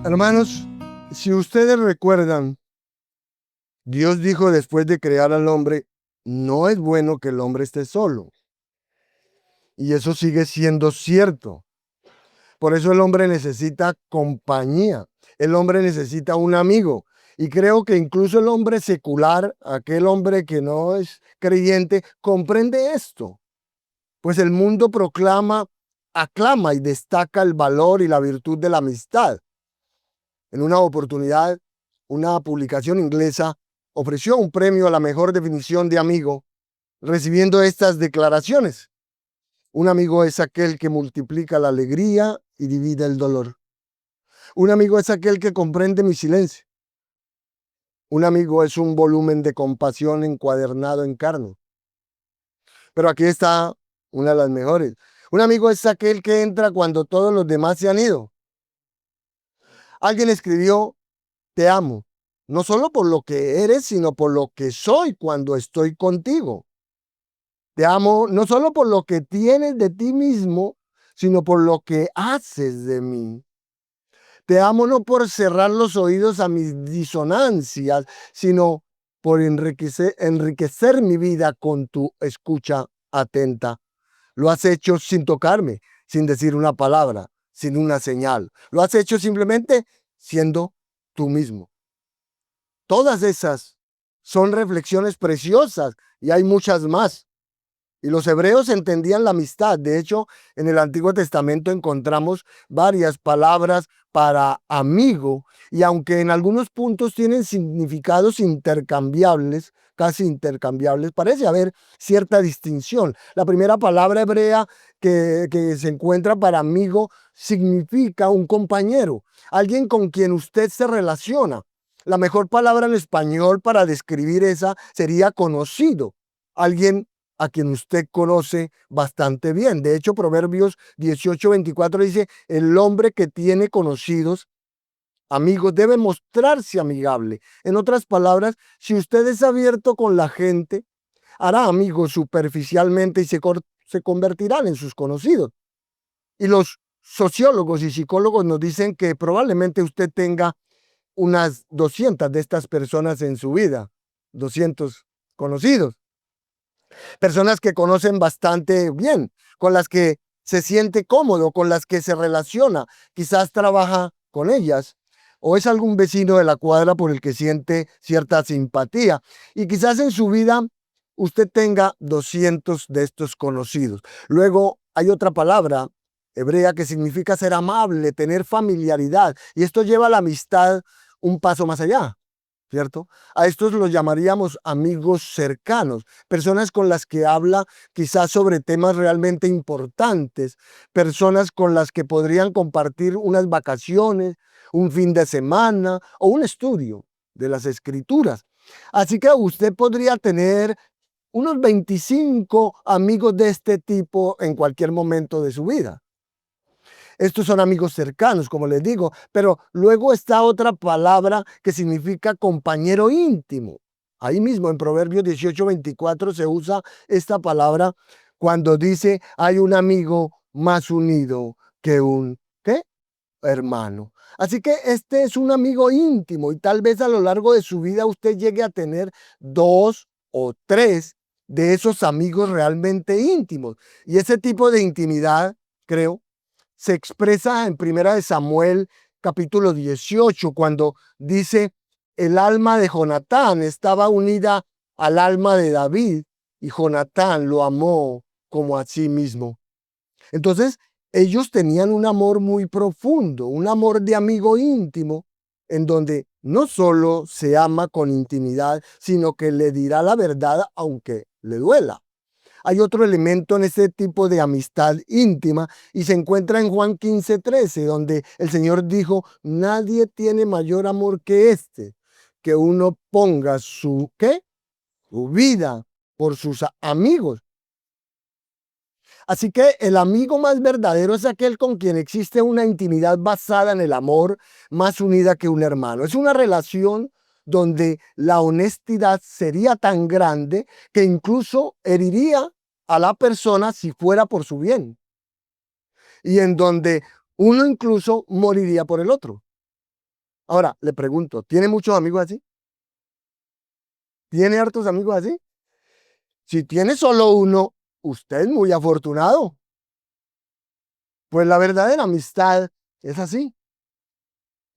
Hermanos, si ustedes recuerdan, Dios dijo después de crear al hombre, no es bueno que el hombre esté solo. Y eso sigue siendo cierto. Por eso el hombre necesita compañía. El hombre necesita un amigo. Y creo que incluso el hombre secular, aquel hombre que no es creyente, comprende esto. Pues el mundo aclama y destaca el valor y la virtud de la amistad. En una oportunidad, una publicación inglesa ofreció un premio a la mejor definición de amigo, recibiendo estas declaraciones. Un amigo es aquel que multiplica la alegría y divide el dolor. Un amigo es aquel que comprende mi silencio. Un amigo es un volumen de compasión encuadernado en carne. Pero aquí está una de las mejores. Un amigo es aquel que entra cuando todos los demás se han ido. Alguien escribió, te amo, no solo por lo que eres, sino por lo que soy cuando estoy contigo. Te amo no solo por lo que tienes de ti mismo, sino por lo que haces de mí. Te amo no por cerrar los oídos a mis disonancias, sino por enriquecer mi vida con tu escucha atenta. Lo has hecho sin tocarme, sin decir una palabra, sin una señal. Lo has hecho simplemente siendo tú mismo. Todas esas son reflexiones preciosas y hay muchas más. Y los hebreos entendían la amistad. De hecho, en el Antiguo Testamento encontramos varias palabras para amigo, y aunque en algunos puntos tienen significados intercambiables, casi intercambiables, parece haber cierta distinción. La primera palabra hebrea que se encuentra para amigo significa un compañero, alguien con quien usted se relaciona. La mejor palabra en español para describir esa sería conocido, alguien a quien usted conoce bastante bien. De hecho, Proverbios 18:24 dice, el hombre que tiene conocidos, amigos, debe mostrarse amigable. En otras palabras, si usted es abierto con la gente, hará amigos superficialmente y se convertirán en sus conocidos. Y los sociólogos y psicólogos nos dicen que probablemente usted tenga unas 200 de estas personas en su vida, 200 conocidos. Personas que conocen bastante bien, con las que se siente cómodo, con las que se relaciona, quizás trabaja con ellas, o es algún vecino de la cuadra por el que siente cierta simpatía. Y quizás en su vida usted tenga 200 de estos conocidos. Luego hay otra palabra hebrea que significa ser amable, tener familiaridad, y esto lleva a la amistad un paso más allá, ¿cierto? A estos los llamaríamos amigos cercanos, personas con las que habla quizás sobre temas realmente importantes, personas con las que podrían compartir unas vacaciones, un fin de semana o un estudio de las escrituras. Así que usted podría tener unos 25 amigos de este tipo en cualquier momento de su vida. Estos son amigos cercanos, como les digo, pero luego está otra palabra que significa compañero íntimo. Ahí mismo en Proverbios 18:24 se usa esta palabra cuando dice hay un amigo más unido que un, ¿qué? Hermano. Así que este es un amigo íntimo y tal vez a lo largo de su vida usted llegue a tener 2 o 3 de esos amigos realmente íntimos. Y ese tipo de intimidad, creo, se expresa en Primera de Samuel capítulo 18, cuando dice, el alma de Jonatán estaba unida al alma de David y Jonatán lo amó como a sí mismo. Entonces, ellos tenían un amor muy profundo, un amor de amigo íntimo, en donde no solo se ama con intimidad, sino que le dirá la verdad aunque le duela. Hay otro elemento en ese tipo de amistad íntima y se encuentra en Juan 15:13, donde el Señor dijo, nadie tiene mayor amor que este, que uno ponga su, ¿qué? Su vida por sus amigos. Así que el amigo más verdadero es aquel con quien existe una intimidad basada en el amor, más unida que un hermano. Es una relación donde la honestidad sería tan grande que incluso heriría a la persona si fuera por su bien, y en donde uno incluso moriría por el otro. Ahora, le pregunto, ¿tiene muchos amigos así? ¿Tiene hartos amigos así? Si tiene solo uno, usted es muy afortunado. Pues la verdadera amistad es así.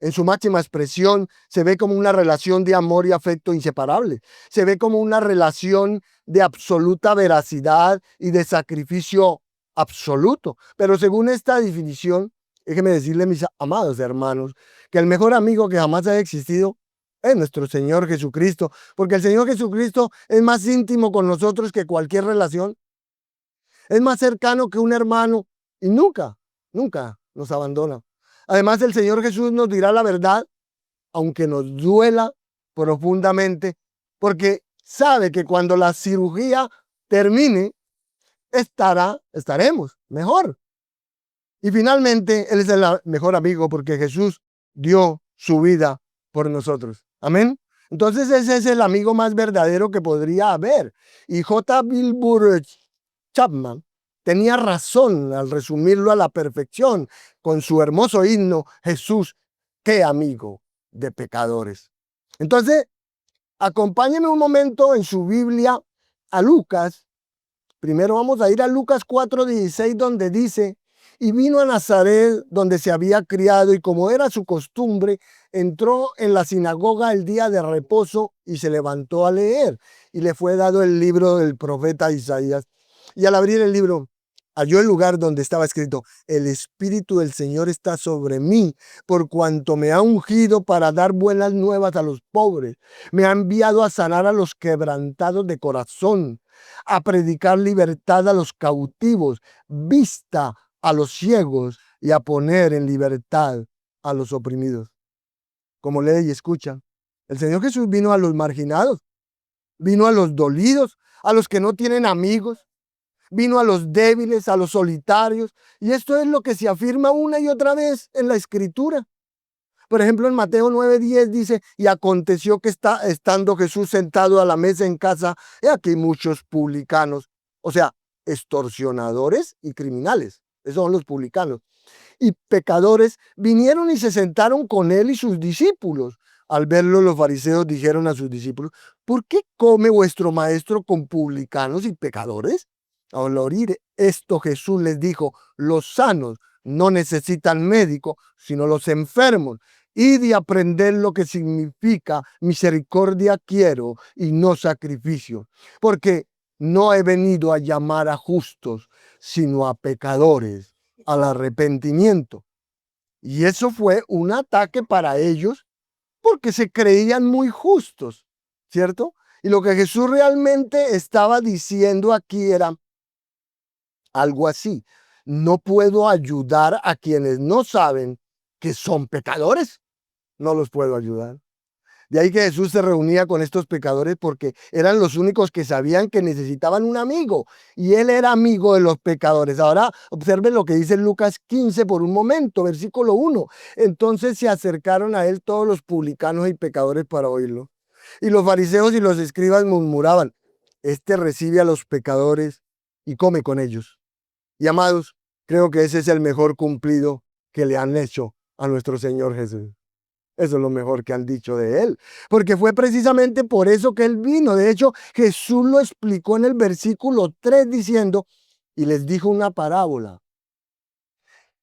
En su máxima expresión se ve como una relación de amor y afecto inseparable. Se ve como una relación de absoluta veracidad y de sacrificio absoluto. Pero según esta definición, déjeme decirle, mis amados hermanos, que el mejor amigo que jamás ha existido es nuestro Señor Jesucristo, porque el Señor Jesucristo es más íntimo con nosotros que cualquier relación, es más cercano que un hermano y nunca nos abandona. Además, el Señor Jesús nos dirá la verdad, aunque nos duela profundamente, porque sabe que cuando la cirugía termine, estaremos mejor. Y finalmente, Él es el mejor amigo porque Jesús dio su vida por nosotros. Amén. Entonces ese es el amigo más verdadero que podría haber. Y J. Wilbur Chapman tenía razón al resumirlo a la perfección con su hermoso himno, Jesús, qué amigo de pecadores. Entonces, acompáñeme un momento en su Biblia a Lucas. Primero vamos a ir a Lucas 4:16, donde dice, y vino a Nazaret, donde se había criado, y como era su costumbre, entró en la sinagoga el día de reposo y se levantó a leer. Y le fue dado el libro del profeta Isaías. Y al abrir el libro, halló el lugar donde estaba escrito, el Espíritu del Señor está sobre mí, por cuanto me ha ungido para dar buenas nuevas a los pobres. Me ha enviado a sanar a los quebrantados de corazón, a predicar libertad a los cautivos, vista a los ciegos y a poner en libertad a los oprimidos. Como lee y escucha, el Señor Jesús vino a los marginados, vino a los dolidos, a los que no tienen amigos, vino a los débiles, a los solitarios, y esto es lo que se afirma una y otra vez en la Escritura. Por ejemplo, en Mateo 9:10 dice, y aconteció que estando Jesús sentado a la mesa en casa, he aquí muchos publicanos, o sea, extorsionadores y criminales, esos son los publicanos, y pecadores, vinieron y se sentaron con él y sus discípulos. Al verlo, los fariseos dijeron a sus discípulos, ¿por qué come vuestro maestro con publicanos y pecadores? Al oír esto, Jesús les dijo, los sanos no necesitan médico, sino los enfermos. Id y aprender lo que significa misericordia quiero y no sacrificio, porque no he venido a llamar a justos, sino a pecadores al arrepentimiento. Y eso fue un ataque para ellos porque se creían muy justos, ¿cierto? Y lo que Jesús realmente estaba diciendo aquí era algo así. No puedo ayudar a quienes no saben que son pecadores. No los puedo ayudar. De ahí que Jesús se reunía con estos pecadores porque eran los únicos que sabían que necesitaban un amigo. Y él era amigo de los pecadores. Ahora observen lo que dice Lucas 15 por un momento, versículo 1. Entonces se acercaron a él todos los publicanos y pecadores para oírlo. Y los fariseos y los escribas murmuraban, este recibe a los pecadores y come con ellos. Y amados, creo que ese es el mejor cumplido que le han hecho a nuestro Señor Jesús. Eso es lo mejor que han dicho de él, porque fue precisamente por eso que él vino. De hecho, Jesús lo explicó en el versículo 3 diciendo, y les dijo una parábola.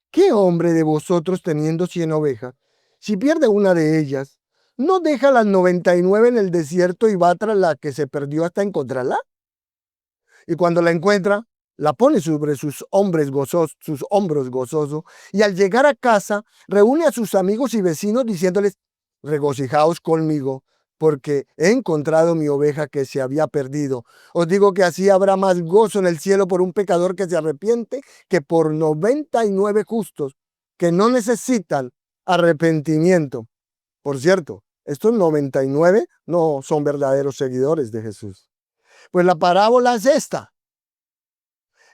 ¿Qué hombre de vosotros teniendo 100 ovejas, si pierde una de ellas, no deja las 99 en el desierto y va tras la que se perdió hasta encontrarla? Y cuando la encuentra, la pone sobre sus hombros gozosos, y al llegar a casa, reúne a sus amigos y vecinos diciéndoles, regocijaos conmigo, porque he encontrado mi oveja que se había perdido. Os digo que así habrá más gozo en el cielo por un pecador que se arrepiente que por 99 justos que no necesitan arrepentimiento. Por cierto, estos 99 no son verdaderos seguidores de Jesús. Pues la parábola es esta.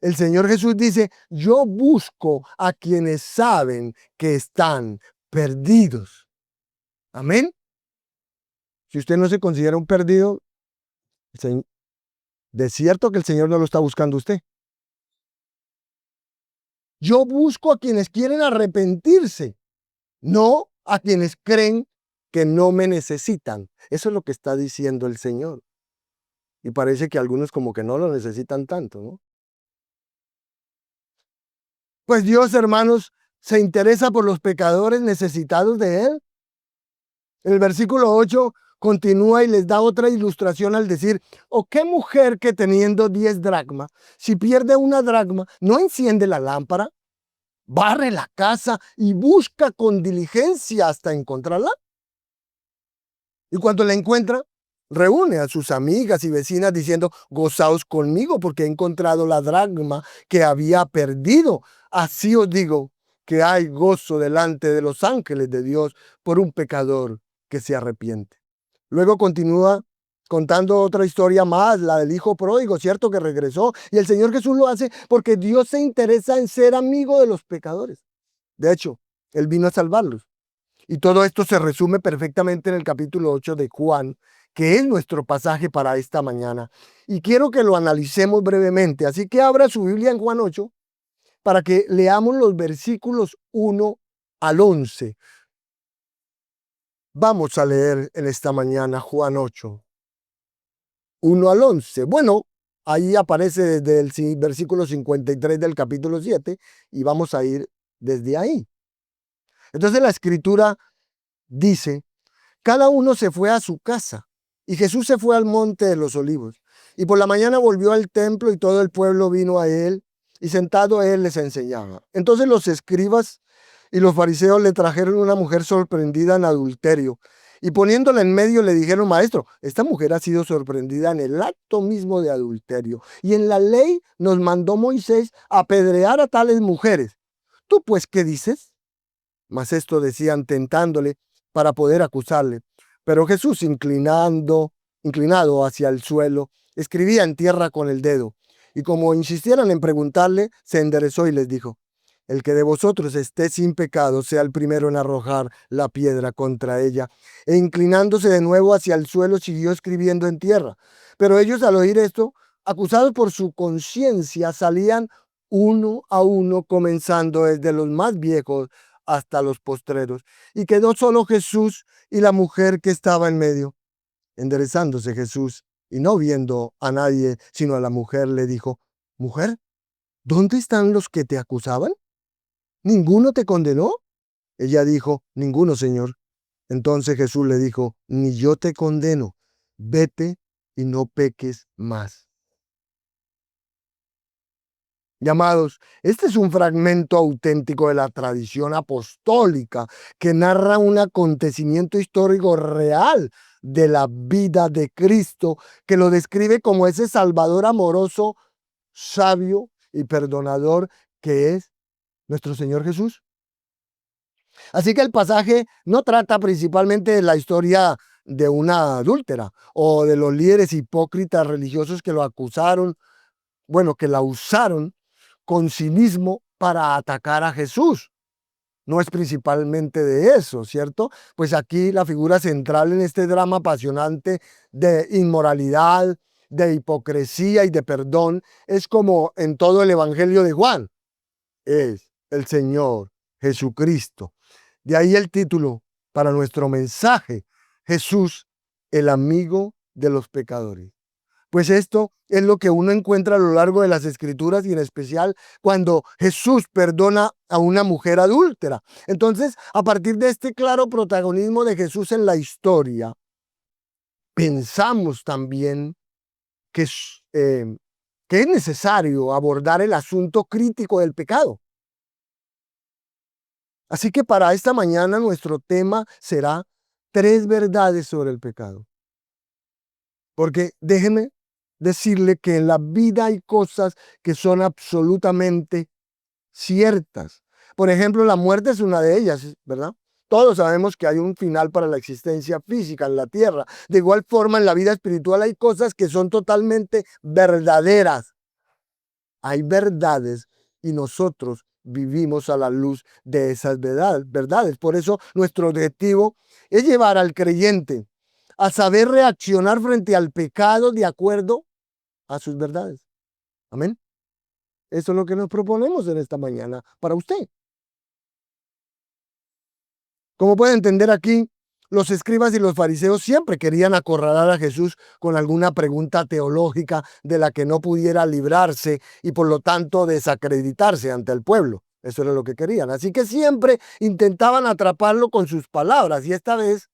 El Señor Jesús dice, yo busco a quienes saben que están perdidos. Amén. Si usted no se considera un perdido, de cierto que el Señor no lo está buscando a usted. Yo busco a quienes quieren arrepentirse, no a quienes creen que no me necesitan. Eso es lo que está diciendo el Señor. Y parece que algunos como que no lo necesitan tanto, ¿no? Pues Dios, hermanos, se interesa por los pecadores necesitados de Él. El versículo 8 continúa y les da otra ilustración al decir, ¿o qué mujer que teniendo 10 dracmas, si pierde una dracma, no enciende la lámpara, barre la casa y busca con diligencia hasta encontrarla? Y cuando la encuentra, reúne a sus amigas y vecinas diciendo, gozaos conmigo porque he encontrado la dracma que había perdido. Así os digo que hay gozo delante de los ángeles de Dios por un pecador que se arrepiente. Luego continúa contando otra historia más, la del hijo pródigo, cierto que regresó. Y el Señor Jesús lo hace porque Dios se interesa en ser amigo de los pecadores. De hecho, Él vino a salvarlos. Y todo esto se resume perfectamente en el capítulo 8 de Juan, que es nuestro pasaje para esta mañana. Y quiero que lo analicemos brevemente. Así que abra su Biblia en Juan 8 para que leamos los versículos 1 al 11. Vamos a leer en esta mañana Juan 8, 1 al 11. Bueno, ahí aparece desde el versículo 53 del capítulo 7 y vamos a ir desde ahí. Entonces la escritura dice, cada uno se fue a su casa y Jesús se fue al monte de los olivos. Y por la mañana volvió al templo y todo el pueblo vino a él y sentado él les enseñaba. Entonces los escribas y los fariseos le trajeron una mujer sorprendida en adulterio y poniéndola en medio le dijeron, maestro, esta mujer ha sido sorprendida en el acto mismo de adulterio y en la ley nos mandó Moisés apedrear a tales mujeres. ¿Tú pues qué dices? Mas esto decían tentándole para poder acusarle. Pero Jesús, inclinado hacia el suelo, escribía en tierra con el dedo. Y como insistieran en preguntarle, se enderezó y les dijo, el que de vosotros esté sin pecado sea el primero en arrojar la piedra contra ella. E inclinándose de nuevo hacia el suelo, siguió escribiendo en tierra. Pero ellos al oír esto, acusados por su conciencia, salían uno a uno, comenzando desde los más viejos hasta los postreros. Y quedó solo Jesús y la mujer que estaba en medio. Enderezándose Jesús y no viendo a nadie sino a la mujer, le dijo, mujer, ¿dónde están los que te acusaban? ¿Ninguno te condenó? Ella dijo, ninguno, Señor. Entonces Jesús le dijo, ni yo te condeno, vete y no peques más. Llamados, este es un fragmento auténtico de la tradición apostólica que narra un acontecimiento histórico real de la vida de Cristo, que lo describe como ese Salvador amoroso, sabio y perdonador que es nuestro Señor Jesús. Así que el pasaje no trata principalmente de la historia de una adúltera o de los líderes hipócritas religiosos que lo acusaron, bueno, que la usaron con cinismo para atacar a Jesús. No es principalmente de eso, ¿cierto? Pues aquí la figura central en este drama apasionante de inmoralidad, de hipocresía y de perdón es como en todo el Evangelio de Juan, es el Señor Jesucristo. De ahí el título para nuestro mensaje, Jesús, el amigo de los pecadores. Pues esto es lo que uno encuentra a lo largo de las Escrituras y en especial cuando Jesús perdona a una mujer adúltera. Entonces, a partir de este claro protagonismo de Jesús en la historia, pensamos también que que es necesario abordar el asunto crítico del pecado. Así que para esta mañana nuestro tema será 3 verdades sobre el pecado. Porque déjeme decirle que en la vida hay cosas que son absolutamente ciertas. Por ejemplo, la muerte es una de ellas, ¿verdad? Todos sabemos que hay un final para la existencia física en la tierra. De igual forma, en la vida espiritual hay cosas que son totalmente verdaderas. Hay verdades y nosotros vivimos a la luz de esas verdades. Por eso nuestro objetivo es llevar al creyente a saber reaccionar frente al pecado de acuerdo a sus verdades. Amén. Eso es lo que nos proponemos en esta mañana para usted. Como puede entender aquí, Los escribas y los fariseos siempre querían acorralar a Jesús con alguna pregunta teológica de la que no pudiera librarse y por lo tanto desacreditarse ante el pueblo. Eso era lo que querían. Así que siempre intentaban atraparlo con sus palabras y esta vez,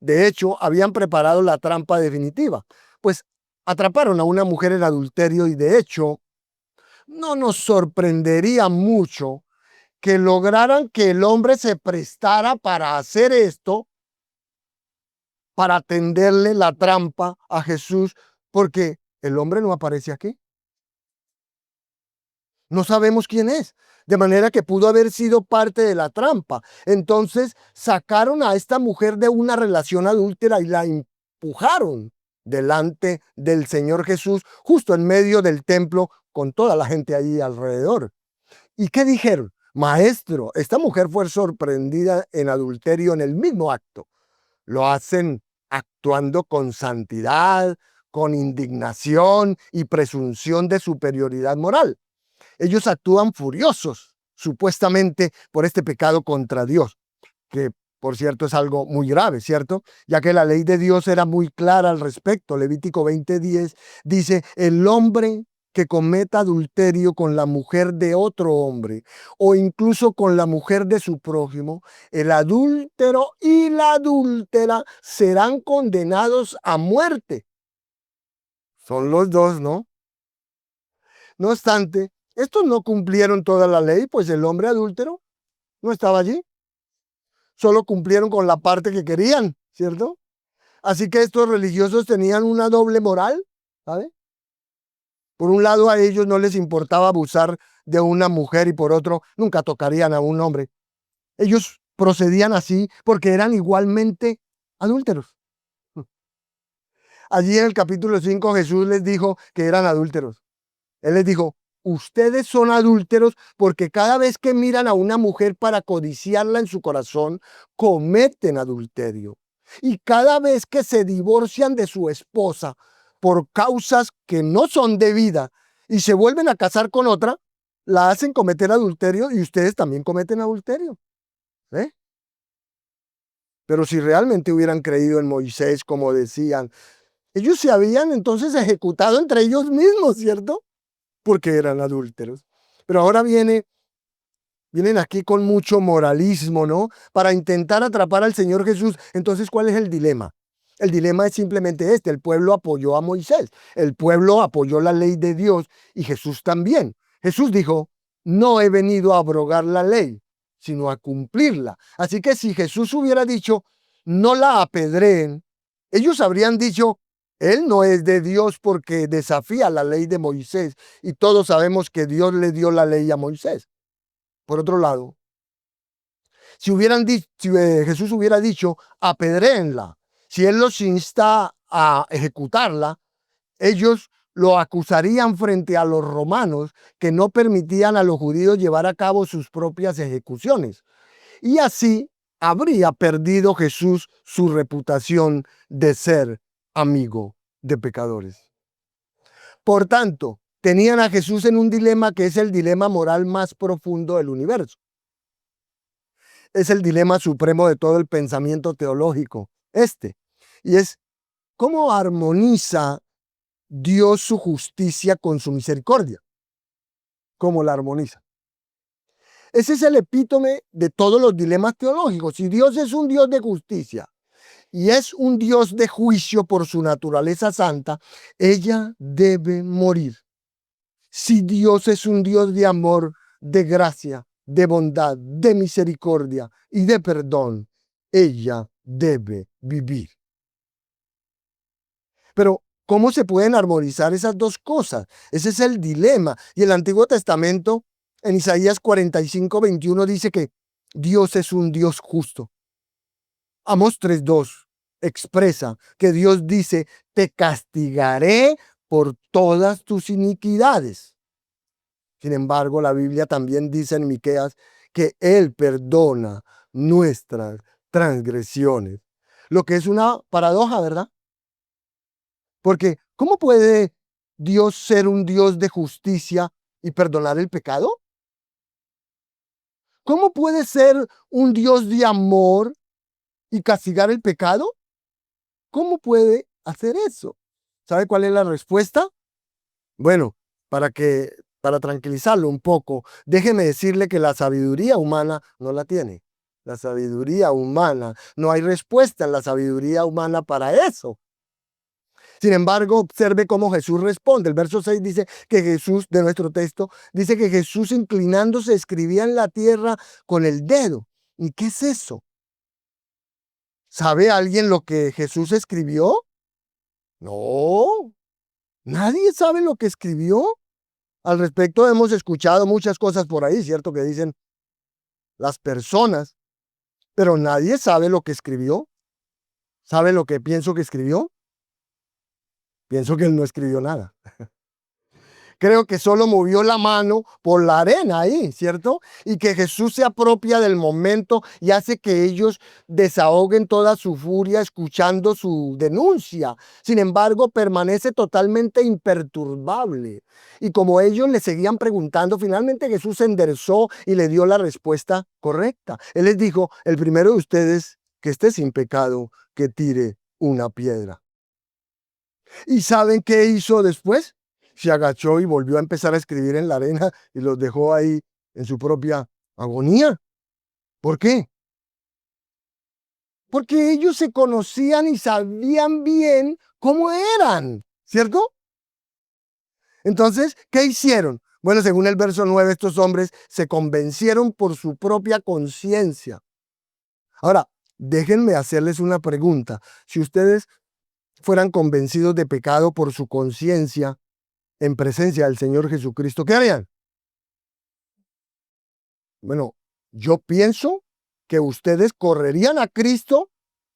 de hecho, habían preparado la trampa definitiva. Pues atraparon a una mujer en adulterio y de hecho no nos sorprendería mucho que lograran que el hombre se prestara para hacer esto, para tenderle la trampa a Jesús, porque el hombre no aparece aquí. No sabemos quién es, de manera que pudo haber sido parte de la trampa. Entonces sacaron a esta mujer de una relación adúltera y la empujaron delante del Señor Jesús, justo en medio del templo, con toda la gente ahí alrededor. ¿Y qué dijeron? Maestro, esta mujer fue sorprendida en adulterio en el mismo acto. Lo hacen actuando con santidad, con indignación y presunción de superioridad moral. Ellos actúan furiosos, supuestamente, por este pecado contra Dios, que por cierto es algo muy grave, ¿cierto? Ya que la ley de Dios era muy clara al respecto. Levítico 20:10 dice, el hombre que cometa adulterio con la mujer de otro hombre o incluso con la mujer de su prójimo, el adúltero y la adúltera serán condenados a muerte. Son los dos, ¿no? No obstante, estos no cumplieron toda la ley, pues el hombre adúltero no estaba allí. Solo cumplieron con la parte que querían, ¿cierto? Así que estos religiosos tenían una doble moral, ¿sabe? Por un lado, a ellos no les importaba abusar de una mujer y por otro, nunca tocarían a un hombre. Ellos procedían así porque eran igualmente adúlteros. Allí en el capítulo 5 Jesús les dijo que eran adúlteros. Él les dijo, ustedes son adúlteros porque cada vez que miran a una mujer para codiciarla en su corazón, cometen adulterio. Y cada vez que se divorcian de su esposa por causas que no son de vida y se vuelven a casar con otra, la hacen cometer adulterio y ustedes también cometen adulterio. ¿Eh? Pero si realmente hubieran creído en Moisés, como decían, ellos se habían entonces ejecutado entre ellos mismos, ¿cierto? Porque eran adúlteros. Pero ahora vienen aquí con mucho moralismo, ¿no? Para intentar atrapar al Señor Jesús. Entonces, ¿cuál es el dilema? El dilema es simplemente este. El pueblo apoyó a Moisés. El pueblo apoyó la ley de Dios y Jesús también. Jesús dijo, no he venido a abrogar la ley, sino a cumplirla. Así que si Jesús hubiera dicho, no la apedreen, ellos habrían dicho, él no es de Dios porque desafía la ley de Moisés y todos sabemos que Dios le dio la ley a Moisés. Por otro lado, si Jesús hubiera dicho, apedréenla, si él los insta a ejecutarla, ellos lo acusarían frente a los romanos que no permitían a los judíos llevar a cabo sus propias ejecuciones. Y así habría perdido Jesús su reputación de ser amigo de pecadores. Por tanto, tenían a Jesús en un dilema que es el dilema moral más profundo del universo. Es el dilema supremo de todo el pensamiento teológico, y es cómo armoniza Dios su justicia con su misericordia. ¿Cómo la armoniza? Ese es el epítome de todos los dilemas teológicos. Si Dios es un Dios de justicia y es un Dios de juicio por su naturaleza santa, ella debe morir. Si Dios es un Dios de amor, de gracia, de bondad, de misericordia y de perdón, ella debe vivir. Pero, ¿cómo se pueden armonizar esas dos cosas? Ese es el dilema. Y el Antiguo Testamento, en Isaías 45:21, dice que Dios es un Dios justo. Amós 3:2 expresa que Dios dice, te castigaré por todas tus iniquidades. Sin embargo, la Biblia también dice en Miqueas que Él perdona nuestras transgresiones. Lo que es una paradoja, ¿verdad? Porque, ¿cómo puede Dios ser un Dios de justicia y perdonar el pecado? ¿Cómo puede ser un Dios de amor y castigar el pecado? ¿Cómo puede hacer eso? ¿Sabe cuál es la respuesta? Bueno, para tranquilizarlo un poco, déjeme decirle que la sabiduría humana no la tiene. La sabiduría humana, no hay respuesta en la sabiduría humana para eso. Sin embargo, observe cómo Jesús responde. El verso 6 dice que Jesús, de nuestro texto, dice que Jesús inclinándose escribía en la tierra con el dedo. ¿Y qué es eso? ¿Sabe alguien lo que Jesús escribió? No, nadie sabe lo que escribió. Al respecto hemos escuchado muchas cosas por ahí, ¿cierto? Que dicen las personas, pero nadie sabe lo que escribió. ¿Sabe lo que pienso que escribió? Pienso que él no escribió nada. Creo que solo movió la mano por la arena ahí, ¿cierto? Y que Jesús se apropia del momento y hace que ellos desahoguen toda su furia escuchando su denuncia. Sin embargo, permanece totalmente imperturbable. Y como ellos le seguían preguntando, finalmente Jesús se enderezó y le dio la respuesta correcta. Él les dijo, el primero de ustedes que esté sin pecado, que tire una piedra. ¿Y saben qué hizo después? Se agachó y volvió a empezar a escribir en la arena y los dejó ahí en su propia agonía. ¿Por qué? Porque ellos se conocían y sabían bien cómo eran, ¿cierto? Entonces, ¿qué hicieron? Bueno, según el verso 9, estos hombres se convencieron por su propia conciencia. Ahora, déjenme hacerles una pregunta. Si ustedes fueran convencidos de pecado por su conciencia en presencia del Señor Jesucristo, ¿qué harían? Bueno, yo pienso que ustedes correrían a Cristo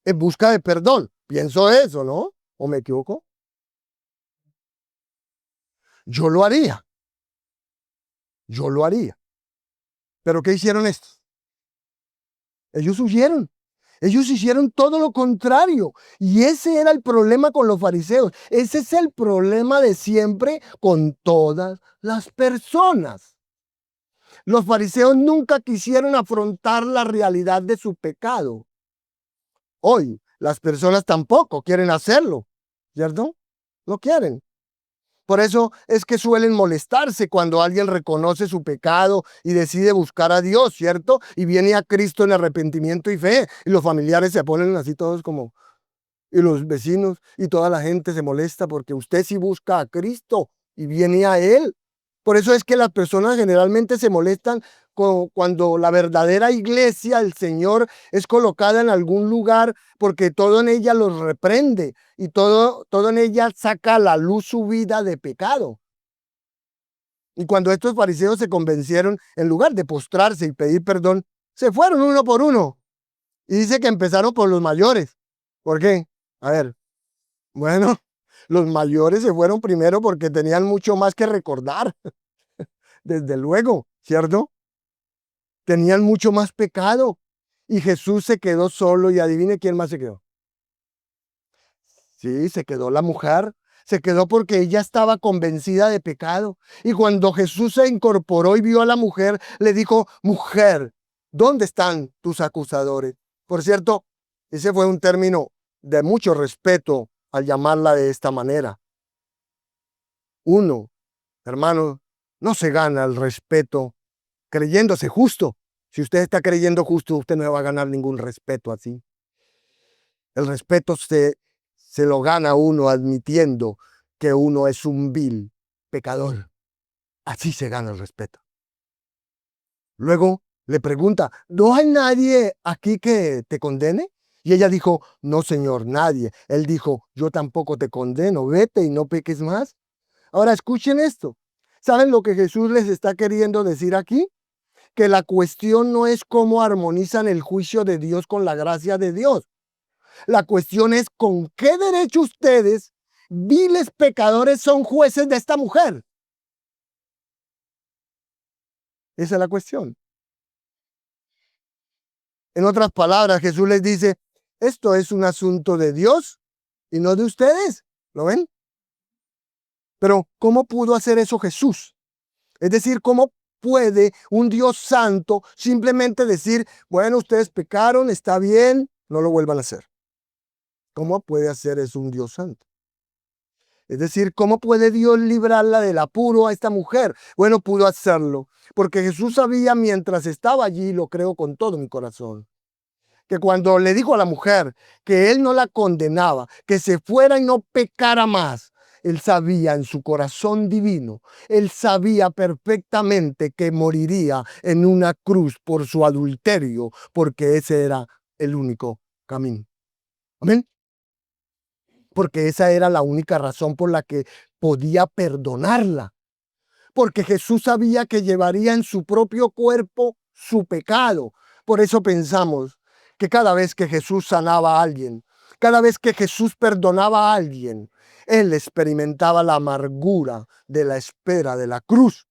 en busca de perdón. Pienso eso, ¿no? ¿O me equivoco? Yo lo haría. Yo lo haría. ¿Pero qué hicieron estos? Ellos huyeron. Ellos hicieron todo lo contrario. Y ese era el problema con los fariseos. Ese es el problema de siempre con todas las personas. Los fariseos nunca quisieron afrontar la realidad de su pecado. Hoy las personas tampoco quieren hacerlo, ¿cierto? No quieren. Por eso es que suelen molestarse cuando alguien reconoce su pecado y decide buscar a Dios, ¿cierto? Y viene a Cristo en arrepentimiento y fe. Y los familiares se ponen así todos como, y los vecinos y toda la gente se molesta porque usted sí busca a Cristo y viene a Él. Por eso es que las personas generalmente se molestan cuando la verdadera iglesia, el Señor, es colocada en algún lugar porque todo en ella los reprende y todo en ella saca a la luz su vida de pecado. Y cuando estos fariseos se convencieron, en lugar de postrarse y pedir perdón, se fueron uno por uno. Y dice que empezaron por los mayores. ¿Por qué? A ver, bueno, los mayores se fueron primero porque tenían mucho más que recordar, desde luego, ¿cierto? Tenían mucho más pecado. Y Jesús se quedó solo y adivine quién más se quedó. Sí, se quedó la mujer. Se quedó porque ella estaba convencida de pecado. Y cuando Jesús se incorporó y vio a la mujer, le dijo, mujer, ¿dónde están tus acusadores? Por cierto, ese fue un término de mucho respeto al llamarla de esta manera. Uno, hermano, no se gana el respeto creyéndose justo. Si usted está creyendo justo, usted no va a ganar ningún respeto así. El respeto se lo gana uno admitiendo que uno es un vil pecador. Así se gana el respeto. Luego le pregunta, ¿no hay nadie aquí que te condene? Y ella dijo, no, señor, nadie. Él dijo, yo tampoco te condeno, vete y no peques más. Ahora escuchen esto. ¿Saben lo que Jesús les está queriendo decir aquí? Que la cuestión no es cómo armonizan el juicio de Dios con la gracia de Dios. La cuestión es con qué derecho ustedes, viles pecadores, son jueces de esta mujer. Esa es la cuestión. En otras palabras, Jesús les dice, esto es un asunto de Dios y no de ustedes. ¿Lo ven? Pero ¿cómo pudo hacer eso Jesús? Es decir, ¿cómo puede un Dios santo simplemente decir, bueno, ustedes pecaron, está bien, no lo vuelvan a hacer. ¿Cómo puede hacer eso un Dios santo? Es decir, ¿cómo puede Dios librarla del apuro a esta mujer? Bueno, pudo hacerlo, porque Jesús sabía mientras estaba allí, lo creo con todo mi corazón, que cuando le dijo a la mujer que él no la condenaba, que se fuera y no pecara más, él sabía en su corazón divino, él sabía perfectamente que moriría en una cruz por su adulterio, porque ese era el único camino. Amén. Porque esa era la única razón por la que podía perdonarla. Porque Jesús sabía que llevaría en su propio cuerpo su pecado. Por eso pensamos que cada vez que Jesús sanaba a alguien, cada vez que Jesús perdonaba a alguien, él experimentaba la amargura de la espera de la cruz.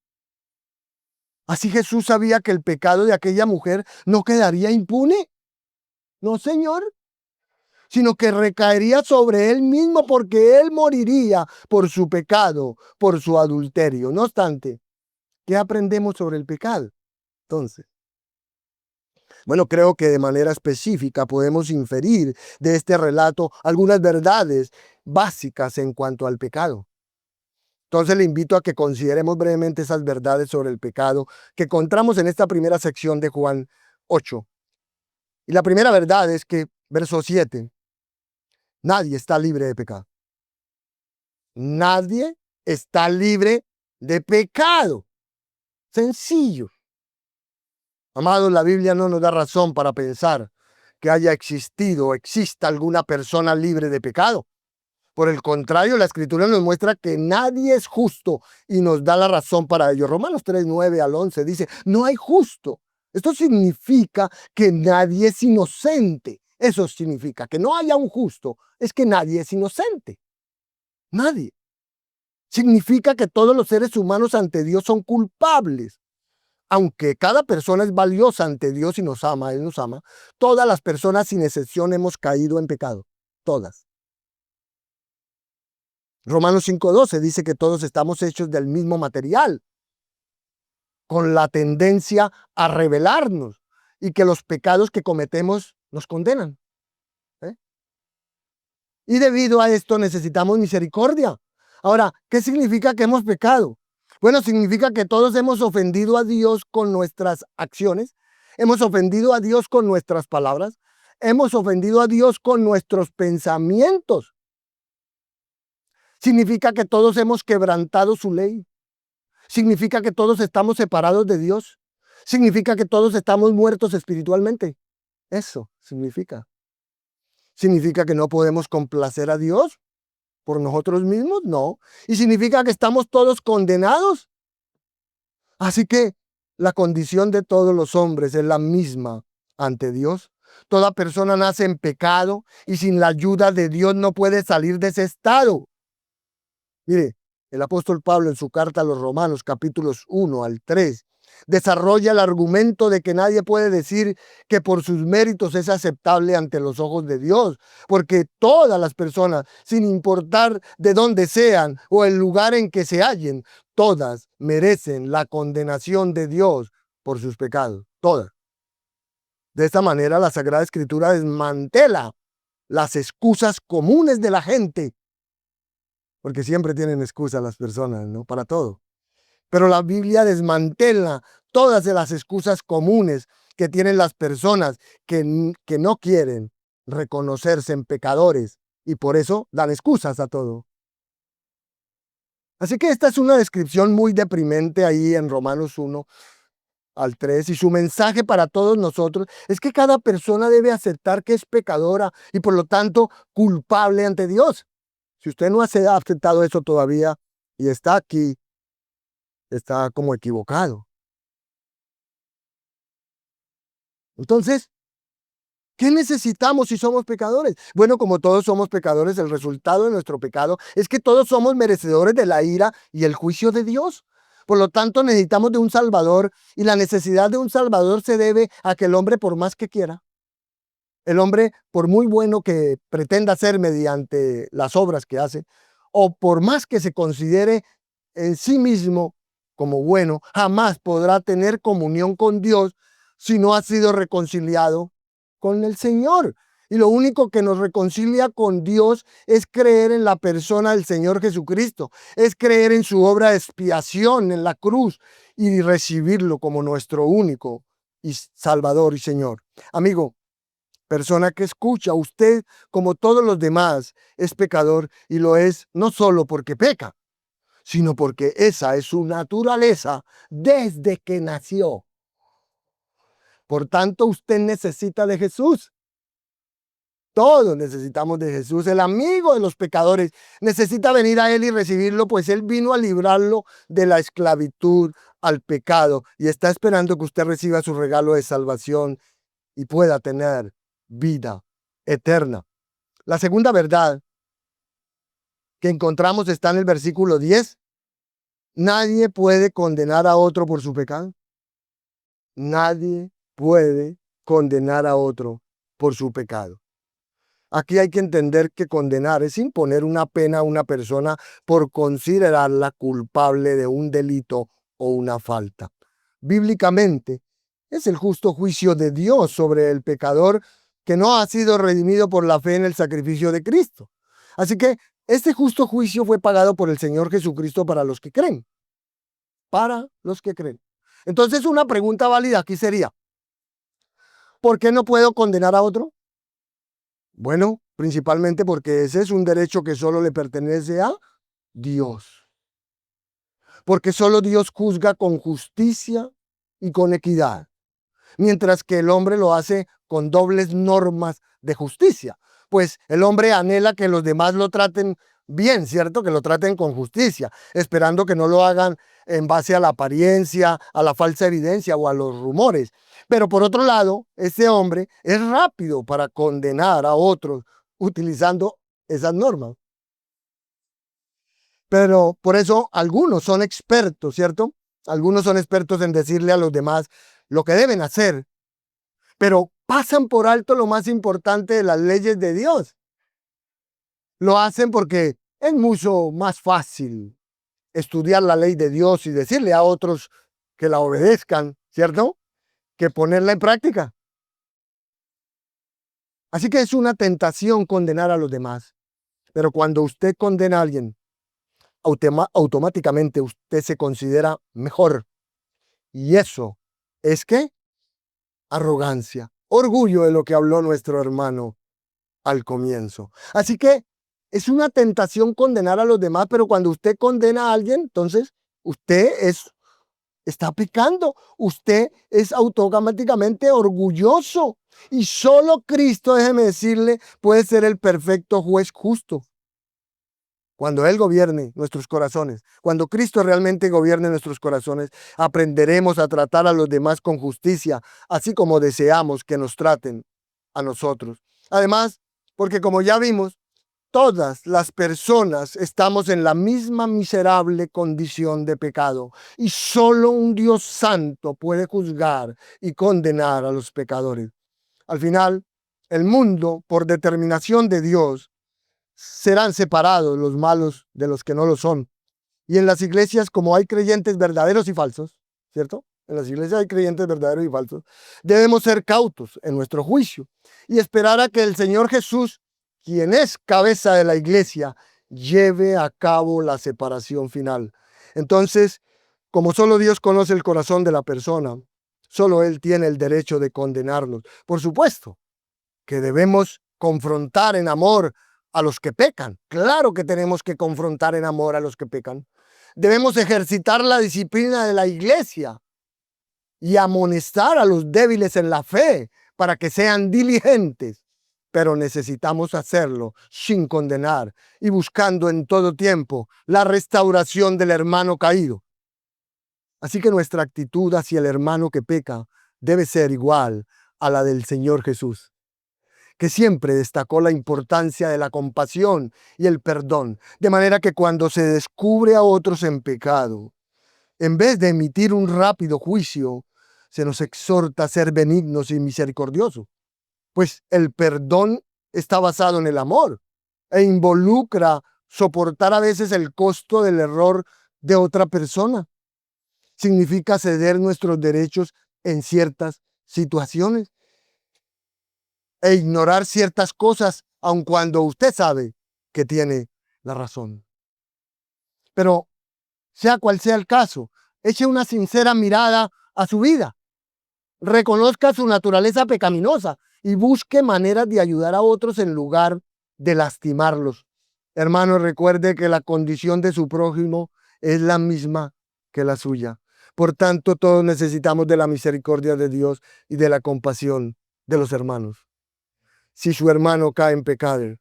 Así Jesús sabía que el pecado de aquella mujer no quedaría impune. No, Señor, sino que recaería sobre él mismo porque él moriría por su pecado, por su adulterio. No obstante, ¿qué aprendemos sobre el pecado? Entonces, bueno, creo que de manera específica podemos inferir de este relato algunas verdades básicas en cuanto al pecado. Entonces le invito a que consideremos brevemente esas verdades sobre el pecado que encontramos en esta primera sección de Juan 8. Y la primera verdad es que, verso 7, nadie está libre de pecado. Nadie está libre de pecado. Sencillo. Amados, la Biblia no nos da razón para pensar que haya existido o exista alguna persona libre de pecado. Por el contrario, la Escritura nos muestra que nadie es justo y nos da la razón para ello. Romanos 3, 9 al 11 dice, no hay justo. Esto significa que nadie es inocente. Eso significa que no haya un justo. Es que nadie es inocente. Nadie. Significa que todos los seres humanos ante Dios son culpables. Aunque cada persona es valiosa ante Dios y nos ama, Él nos ama, todas las personas sin excepción hemos caído en pecado. Todas. Romanos 5:12 dice que todos estamos hechos del mismo material, con la tendencia a rebelarnos y que los pecados que cometemos nos condenan. ¿Eh? Y debido a esto necesitamos misericordia. Ahora, ¿qué significa que hemos pecado? Bueno, significa que todos hemos ofendido a Dios con nuestras acciones, hemos ofendido a Dios con nuestras palabras, hemos ofendido a Dios con nuestros pensamientos. Significa que todos hemos quebrantado su ley. Significa que todos estamos separados de Dios. Significa que todos estamos muertos espiritualmente. Eso significa. ¿Significa que no podemos complacer a Dios por nosotros mismos? No. ¿Y significa que estamos todos condenados? Así que la condición de todos los hombres es la misma ante Dios. Toda persona nace en pecado y sin la ayuda de Dios no puede salir de ese estado. Mire, el apóstol Pablo en su carta a los Romanos, capítulos 1 al 3, desarrolla el argumento de que nadie puede decir que por sus méritos es aceptable ante los ojos de Dios, porque todas las personas, sin importar de dónde sean o el lugar en que se hallen, todas merecen la condenación de Dios por sus pecados, todas. De esta manera, la Sagrada Escritura desmantela las excusas comunes de la gente, porque siempre tienen excusa las personas, ¿no? Para todo. Pero la Biblia desmantela todas las excusas comunes que tienen las personas que no quieren reconocerse en pecadores y por eso dan excusas a todo. Así que esta es una descripción muy deprimente ahí en Romanos 1 al 3 y su mensaje para todos nosotros es que cada persona debe aceptar que es pecadora y por lo tanto culpable ante Dios. Si usted no ha aceptado eso todavía y está aquí, está como equivocado. Entonces, ¿qué necesitamos si somos pecadores? Bueno, como todos somos pecadores, el resultado de nuestro pecado es que todos somos merecedores de la ira y el juicio de Dios. Por lo tanto, necesitamos de un Salvador y la necesidad de un Salvador se debe a que el hombre, por más que quiera, el hombre, por muy bueno que pretenda ser mediante las obras que hace, o por más que se considere en sí mismo como bueno, jamás podrá tener comunión con Dios si no ha sido reconciliado con el Señor. Y lo único que nos reconcilia con Dios es creer en la persona del Señor Jesucristo, es creer en su obra de expiación en la cruz y recibirlo como nuestro único y Salvador y Señor. Amigo, persona que escucha, usted, como todos los demás, es pecador y lo es no solo porque peca, sino porque esa es su naturaleza desde que nació. Por tanto, usted necesita de Jesús. Todos necesitamos de Jesús, el amigo de los pecadores. Necesita venir a Él y recibirlo, pues Él vino a librarlo de la esclavitud al pecado y está esperando que usted reciba su regalo de salvación y pueda tener vida eterna. La segunda verdad que encontramos está en el versículo 10. Nadie puede condenar a otro por su pecado. Nadie puede condenar a otro por su pecado. Aquí hay que entender que condenar es imponer una pena a una persona por considerarla culpable de un delito o una falta. Bíblicamente, es el justo juicio de Dios sobre el pecador que no ha sido redimido por la fe en el sacrificio de Cristo. Así que este justo juicio fue pagado por el Señor Jesucristo para los que creen. Para los que creen. Entonces, una pregunta válida aquí sería, ¿por qué no puedo condenar a otro? Bueno, principalmente porque ese es un derecho que solo le pertenece a Dios. Porque solo Dios juzga con justicia y con equidad, mientras que el hombre lo hace con dobles normas de justicia. Pues el hombre anhela que los demás lo traten bien, ¿cierto? Que lo traten con justicia, esperando que no lo hagan en base a la apariencia, a la falsa evidencia o a los rumores. Pero por otro lado, ese hombre es rápido para condenar a otros utilizando esas normas. Pero por eso algunos son expertos, ¿cierto? Algunos son expertos en decirle a los demás lo que deben hacer, pero pasan por alto lo más importante de las leyes de Dios. Lo hacen porque es mucho más fácil estudiar la ley de Dios y decirle a otros que la obedezcan, ¿cierto? Que ponerla en práctica. Así que es una tentación condenar a los demás. Pero cuando usted condena a alguien, automáticamente usted se considera mejor. Y eso es que arrogancia, orgullo de lo que habló nuestro hermano al comienzo. Así que es una tentación condenar a los demás, pero cuando usted condena a alguien, entonces usted está pecando. Usted es automáticamente orgulloso. Y solo Cristo, déjeme decirle, puede ser el perfecto juez justo. Cuando Él gobierne nuestros corazones, cuando Cristo realmente gobierne nuestros corazones, aprenderemos a tratar a los demás con justicia, así como deseamos que nos traten a nosotros. Además, porque como ya vimos, todas las personas estamos en la misma miserable condición de pecado y solo un Dios santo puede juzgar y condenar a los pecadores. Al final, el mundo, por determinación de Dios, serán separados los malos de los que no lo son. Y en las iglesias, como hay creyentes verdaderos y falsos, ¿cierto? En las iglesias hay creyentes verdaderos y falsos. Debemos ser cautos en nuestro juicio y esperar a que el Señor Jesús, quien es cabeza de la iglesia, lleve a cabo la separación final. Entonces, como solo Dios conoce el corazón de la persona, solo Él tiene el derecho de condenarnos. Por supuesto que debemos confrontar en amor a los que pecan. Claro que tenemos que confrontar en amor a los que pecan. Debemos ejercitar la disciplina de la iglesia y amonestar a los débiles en la fe para que sean diligentes. Pero necesitamos hacerlo sin condenar y buscando en todo tiempo la restauración del hermano caído. Así que nuestra actitud hacia el hermano que peca debe ser igual a la del Señor Jesús, que siempre destacó la importancia de la compasión y el perdón, de manera que cuando se descubre a otros en pecado, en vez de emitir un rápido juicio, se nos exhorta a ser benignos y misericordiosos, pues el perdón está basado en el amor e involucra soportar a veces el costo del error de otra persona. Significa ceder nuestros derechos en ciertas situaciones. e ignorar ciertas cosas, aun cuando usted sabe que tiene la razón. Pero sea cual sea el caso, eche una sincera mirada a su vida, reconozca su naturaleza pecaminosa y busque maneras de ayudar a otros en lugar de lastimarlos. Hermano, recuerde que la condición de su prójimo es la misma que la suya. Por tanto, todos necesitamos de la misericordia de Dios y de la compasión de los hermanos. Si su hermano cae en pecado,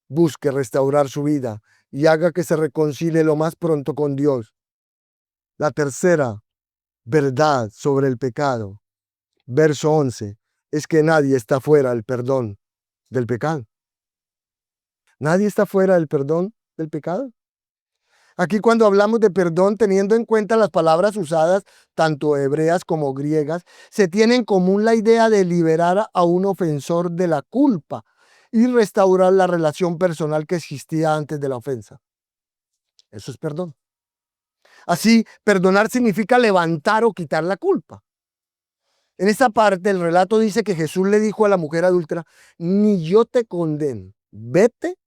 busque restaurar su vida y haga que se reconcilie lo más pronto con Dios. La tercera verdad sobre el pecado, verso 11, es que nadie está fuera del perdón del pecado. Nadie está fuera del perdón del pecado. Aquí cuando hablamos de perdón, teniendo en cuenta las palabras usadas, tanto hebreas como griegas, se tiene en común la idea de liberar a un ofensor de la culpa y restaurar la relación personal que existía antes de la ofensa. Eso es perdón. Así, perdonar significa levantar o quitar la culpa. En esta parte el relato dice que Jesús le dijo a la mujer adúltera, ni yo te condeno, vete,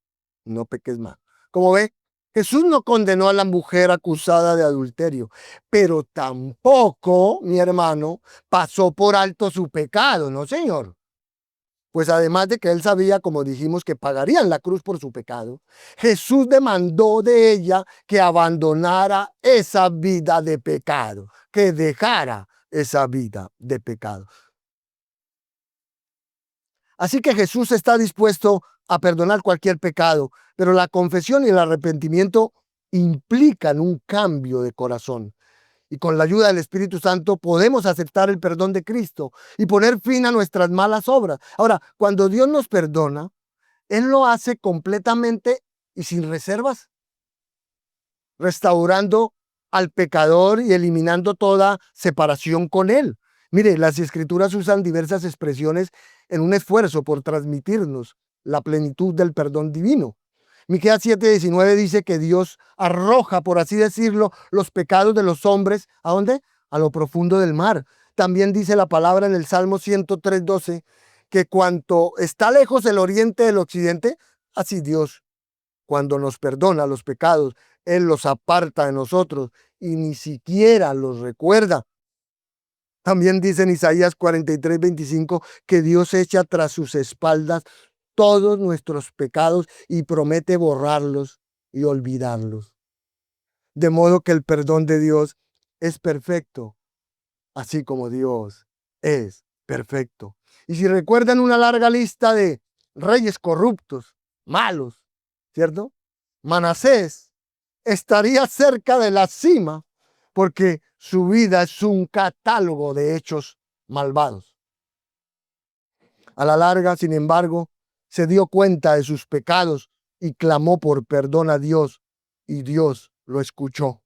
no peques más. Como ve, Jesús no condenó a la mujer acusada de adulterio, pero tampoco, mi hermano, pasó por alto su pecado, ¿no, señor? Pues además de que él sabía, como dijimos, que pagaría en la cruz por su pecado, Jesús demandó de ella que abandonara esa vida de pecado, que dejara esa vida de pecado. Así que Jesús está dispuesto a perdonar cualquier pecado, pero la confesión y el arrepentimiento implican un cambio de corazón. Y con la ayuda del Espíritu Santo podemos aceptar el perdón de Cristo y poner fin a nuestras malas obras. Ahora, cuando Dios nos perdona, Él lo hace completamente y sin reservas, restaurando al pecador y eliminando toda separación con Él. Mire, las Escrituras usan diversas expresiones en un esfuerzo por transmitirnos la plenitud del perdón divino. Miqueas 7:19 dice que Dios arroja, por así decirlo, los pecados de los hombres, ¿a dónde? A lo profundo del mar. También dice la palabra en el Salmo 103:12 que cuanto está lejos el oriente del occidente, así Dios, cuando nos perdona los pecados, Él los aparta de nosotros y ni siquiera los recuerda. También dice en Isaías 43:25 que Dios echa tras sus espaldas todos nuestros pecados y promete borrarlos y olvidarlos. De modo que el perdón de Dios es perfecto, así como Dios es perfecto. Y si recuerdan una larga lista de reyes corruptos, malos, ¿cierto? Manasés estaría cerca de la cima porque su vida es un catálogo de hechos malvados. A la larga, sin embargo, se dio cuenta de sus pecados y clamó por perdón a Dios, y Dios lo escuchó.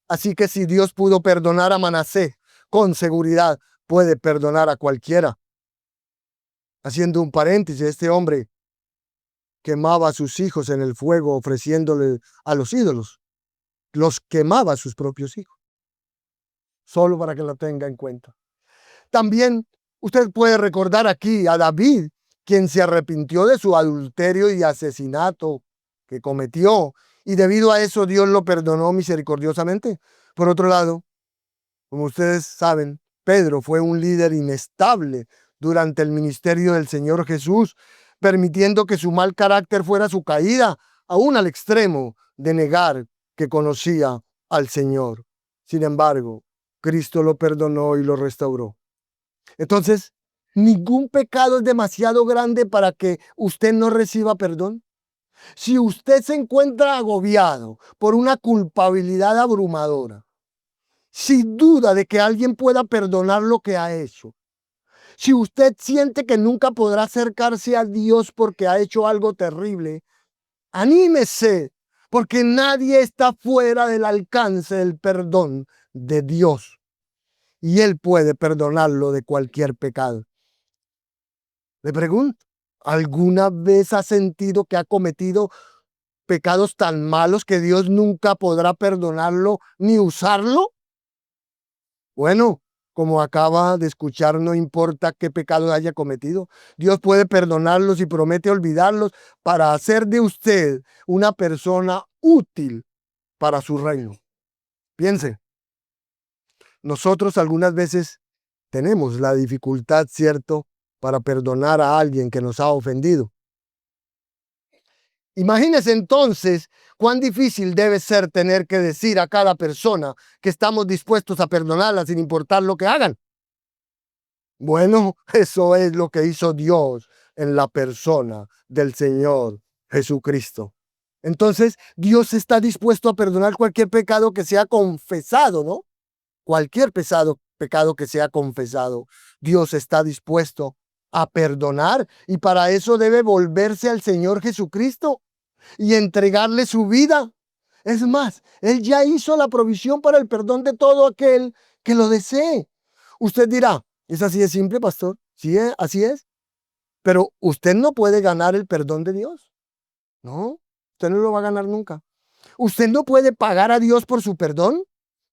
Así que si Dios pudo perdonar a Manasés, con seguridad puede perdonar a cualquiera. Haciendo un paréntesis, este hombre quemaba a sus hijos en el fuego ofreciéndole a los ídolos. Los quemaba a sus propios hijos. Solo para que lo tenga en cuenta. También usted puede recordar aquí a David, quien se arrepintió de su adulterio y asesinato que cometió, y debido a eso Dios lo perdonó misericordiosamente. Por otro lado, como ustedes saben, Pedro fue un líder inestable durante el ministerio del Señor Jesús, permitiendo que su mal carácter fuera su caída, aún al extremo de negar que conocía al Señor. Sin embargo, Cristo lo perdonó y lo restauró. Entonces, ningún pecado es demasiado grande para que usted no reciba perdón. Si usted se encuentra agobiado por una culpabilidad abrumadora, sin duda de que alguien pueda perdonar lo que ha hecho. Si usted siente que nunca podrá acercarse a Dios porque ha hecho algo terrible, anímese, porque nadie está fuera del alcance del perdón de Dios. Y Él puede perdonarlo de cualquier pecado. Le pregunto, ¿alguna vez ha sentido que ha cometido pecados tan malos que Dios nunca podrá perdonarlo ni usarlo? Bueno, como acaba de escuchar, no importa qué pecado haya cometido. Dios puede perdonarlos y promete olvidarlos para hacer de usted una persona útil para su reino. Piense, nosotros algunas veces tenemos la dificultad, ¿cierto?, para perdonar a alguien que nos ha ofendido. Imagínese entonces cuán difícil debe ser tener que decir a cada persona que estamos dispuestos a perdonarla sin importar lo que hagan. Bueno, eso es lo que hizo Dios en la persona del Señor Jesucristo. Entonces, Dios está dispuesto a perdonar cualquier pecado que sea confesado, ¿no? Cualquier pecado que sea confesado, Dios está dispuesto a perdonar y para eso debe volverse al Señor Jesucristo y entregarle su vida. Es más, Él ya hizo la provisión para el perdón de todo aquel que lo desee. Usted dirá, ¿es así de simple, pastor? Sí, así es. Pero usted no puede ganar el perdón de Dios. No, usted no lo va a ganar nunca. Usted no puede pagar a Dios por su perdón.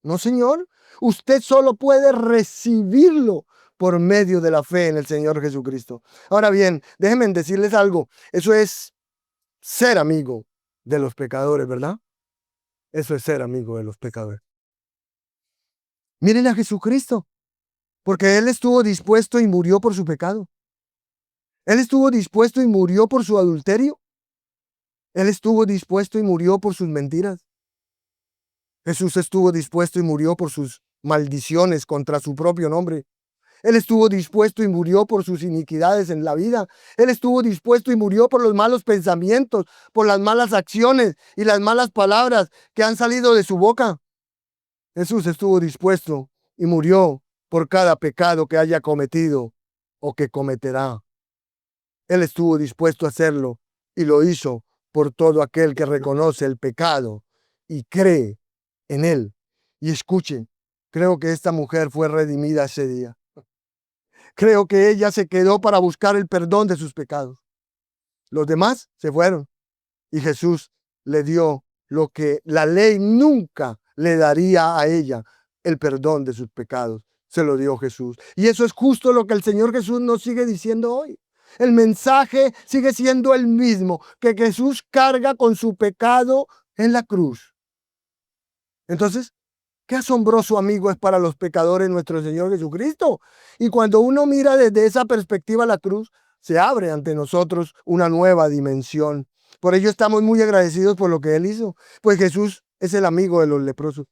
No, señor. Usted solo puede recibirlo por medio de la fe en el Señor Jesucristo. Ahora bien, déjenme decirles algo. Eso es ser amigo de los pecadores, ¿verdad? Eso es ser amigo de los pecadores. Miren a Jesucristo, porque Él estuvo dispuesto y murió por su pecado. Él estuvo dispuesto y murió por su adulterio. Él estuvo dispuesto y murió por sus mentiras. Jesús estuvo dispuesto y murió por sus maldiciones contra su propio nombre. Él estuvo dispuesto y murió por sus iniquidades en la vida. Él estuvo dispuesto y murió por los malos pensamientos, por las malas acciones y las malas palabras que han salido de su boca. Jesús estuvo dispuesto y murió por cada pecado que haya cometido o que cometerá. Él estuvo dispuesto a hacerlo y lo hizo por todo aquel que reconoce el pecado y cree en él. Y escuchen, creo que esta mujer fue redimida ese día. Creo que ella se quedó para buscar el perdón de sus pecados. Los demás se fueron y Jesús le dio lo que la ley nunca le daría a ella, el perdón de sus pecados. Se lo dio Jesús. Y eso es justo lo que el Señor Jesús nos sigue diciendo hoy. El mensaje sigue siendo el mismo, que Jesús carga con su pecado en la cruz. Entonces, qué asombroso amigo es para los pecadores nuestro Señor Jesucristo. Y cuando uno mira desde esa perspectiva la cruz, se abre ante nosotros una nueva dimensión. Por ello estamos muy agradecidos por lo que Él hizo. Pues Jesús es el amigo de los leprosos.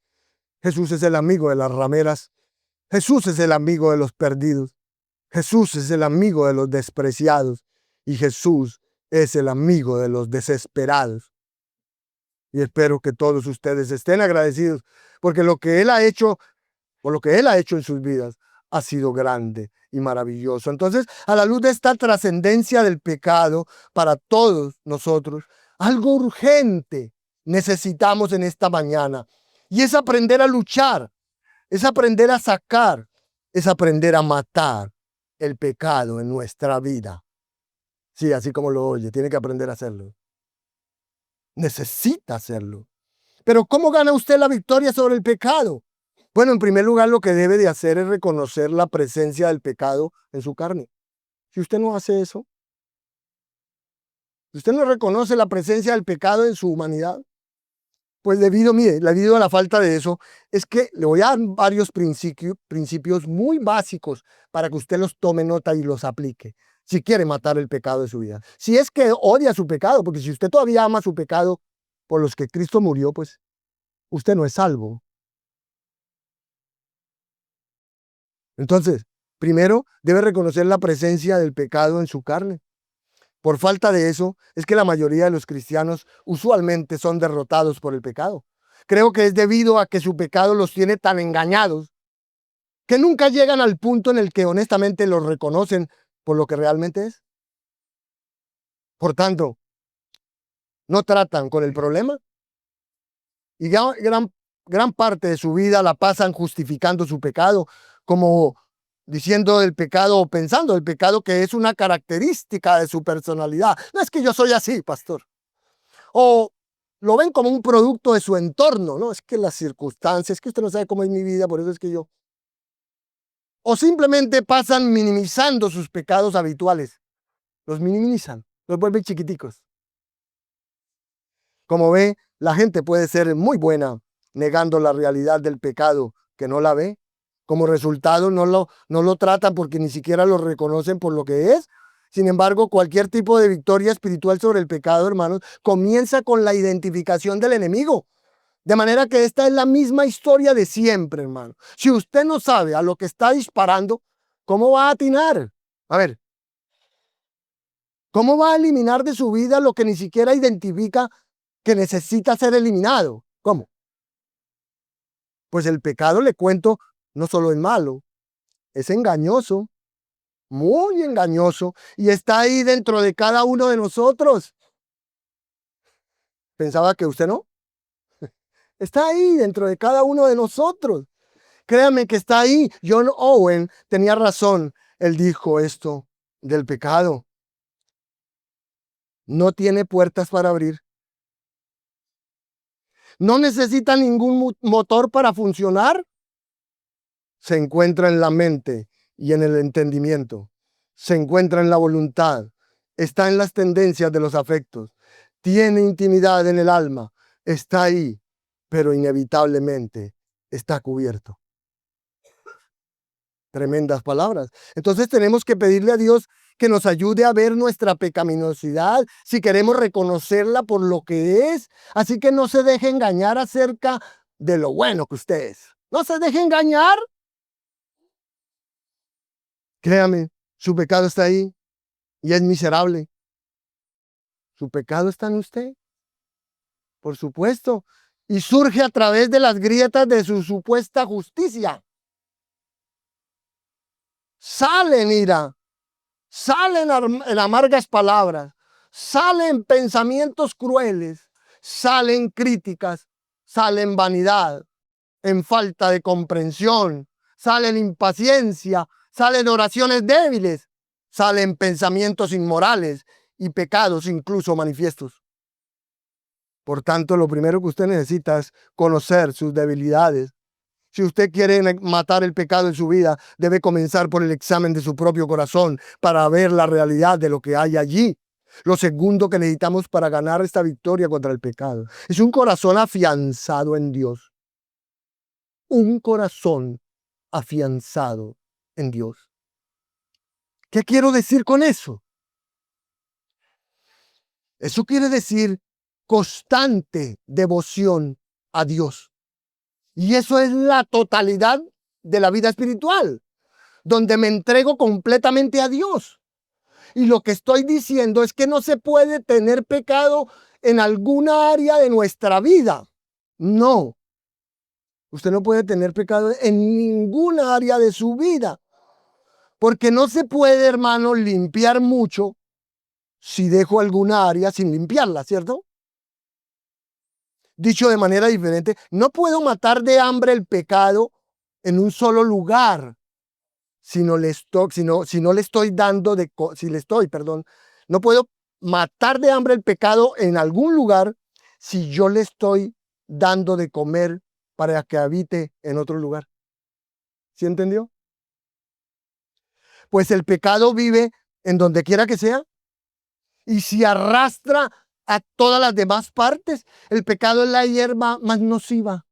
Jesús es el amigo de las rameras. Jesús es el amigo de los perdidos. Jesús es el amigo de los despreciados. Y Jesús es el amigo de los desesperados. Y espero que todos ustedes estén agradecidos porque lo que Él ha hecho, o lo que Él ha hecho en sus vidas, ha sido grande y maravilloso. Entonces, a la luz de esta trascendencia del pecado para todos nosotros, algo urgente necesitamos en esta mañana. Y es aprender a luchar, es aprender a sacar, es aprender a matar el pecado en nuestra vida. Sí, así como lo oye, tiene que aprender a hacerlo. Necesita hacerlo. Pero ¿cómo gana usted la victoria sobre el pecado? Bueno, en primer lugar, lo que debe de hacer es reconocer la presencia del pecado en su carne. Si usted no hace eso, si usted no reconoce la presencia del pecado en su humanidad, pues debido a la falta de eso, es que le voy a dar varios principios muy básicos para que usted los tome nota y los aplique, si quiere matar el pecado de su vida. Si es que odia su pecado, porque si usted todavía ama su pecado por los que Cristo murió, pues usted no es salvo. Entonces, primero debe reconocer la presencia del pecado en su carne. Por falta de eso, es que la mayoría de los cristianos usualmente son derrotados por el pecado. Creo que es debido a que su pecado los tiene tan engañados que nunca llegan al punto en el que honestamente los reconocen por lo que realmente es. Por tanto, no tratan con el problema y gran parte de su vida la pasan justificando su pecado, como diciendo el pecado o pensando el pecado que es una característica de su personalidad. No es que yo soy así, pastor. O lo ven como un producto de su entorno, ¿no? Es que las circunstancias, es que usted no sabe cómo es mi vida, por eso es que yo. o simplemente pasan minimizando sus pecados habituales. Los minimizan, los vuelven chiquiticos. Como ve, la gente puede ser muy buena negando la realidad del pecado que no la ve. Como resultado no lo tratan porque ni siquiera lo reconocen por lo que es. Sin embargo, cualquier tipo de victoria espiritual sobre el pecado, hermanos, comienza con la identificación del enemigo. De manera que esta es la misma historia de siempre, hermano. Si usted no sabe a lo que está disparando, ¿cómo va a atinar? A ver, ¿cómo va a eliminar de su vida lo que ni siquiera identifica que necesita ser eliminado? ¿Cómo? Pues el pecado, le cuento, no solo es malo, es engañoso, muy engañoso, y está ahí dentro de cada uno de nosotros. ¿Pensaba que usted no? Está ahí dentro de cada uno de nosotros. Créanme que está ahí. John Owen tenía razón. Él dijo esto del pecado. No tiene puertas para abrir. No necesita ningún motor para funcionar. Se encuentra en la mente y en el entendimiento. Se encuentra en la voluntad. Está en las tendencias de los afectos. Tiene intimidad en el alma. Está ahí, pero inevitablemente está cubierto. Tremendas palabras. Entonces tenemos que pedirle a Dios que nos ayude a ver nuestra pecaminosidad si queremos reconocerla por lo que es. Así que no se deje engañar acerca de lo bueno que usted es. No se deje engañar. Créame, su pecado está ahí y es miserable. Su pecado está en usted, por supuesto, y surge a través de las grietas de su supuesta justicia. Salen ira, salen en amargas palabras, salen pensamientos crueles, salen críticas, salen vanidad, en falta de comprensión, salen impaciencia, salen oraciones débiles, salen pensamientos inmorales y pecados incluso manifiestos. Por tanto, lo primero que usted necesita es conocer sus debilidades. Si usted quiere matar el pecado en su vida, debe comenzar por el examen de su propio corazón para ver la realidad de lo que hay allí. Lo segundo que necesitamos para ganar esta victoria contra el pecado es un corazón afianzado en Dios. Un corazón afianzado en Dios. ¿Qué quiero decir con eso? Eso quiere decir constante devoción a Dios. Y eso es la totalidad de la vida espiritual, donde me entrego completamente a Dios. Y lo que estoy diciendo es que no se puede tener pecado en alguna área de nuestra vida. No. Usted no puede tener pecado en ninguna área de su vida. Porque no se puede, hermano, limpiar mucho si dejo alguna área sin limpiarla, ¿cierto? Dicho de manera diferente, no puedo matar de hambre el pecado en un solo lugar, si no le estoy dando no puedo matar de hambre el pecado en algún lugar si yo le estoy dando de comer para que habite en otro lugar. ¿Sí entendió? Pues el pecado vive en donde quiera que sea y si arrastra a todas las demás partes. El pecado es la hierba más nociva,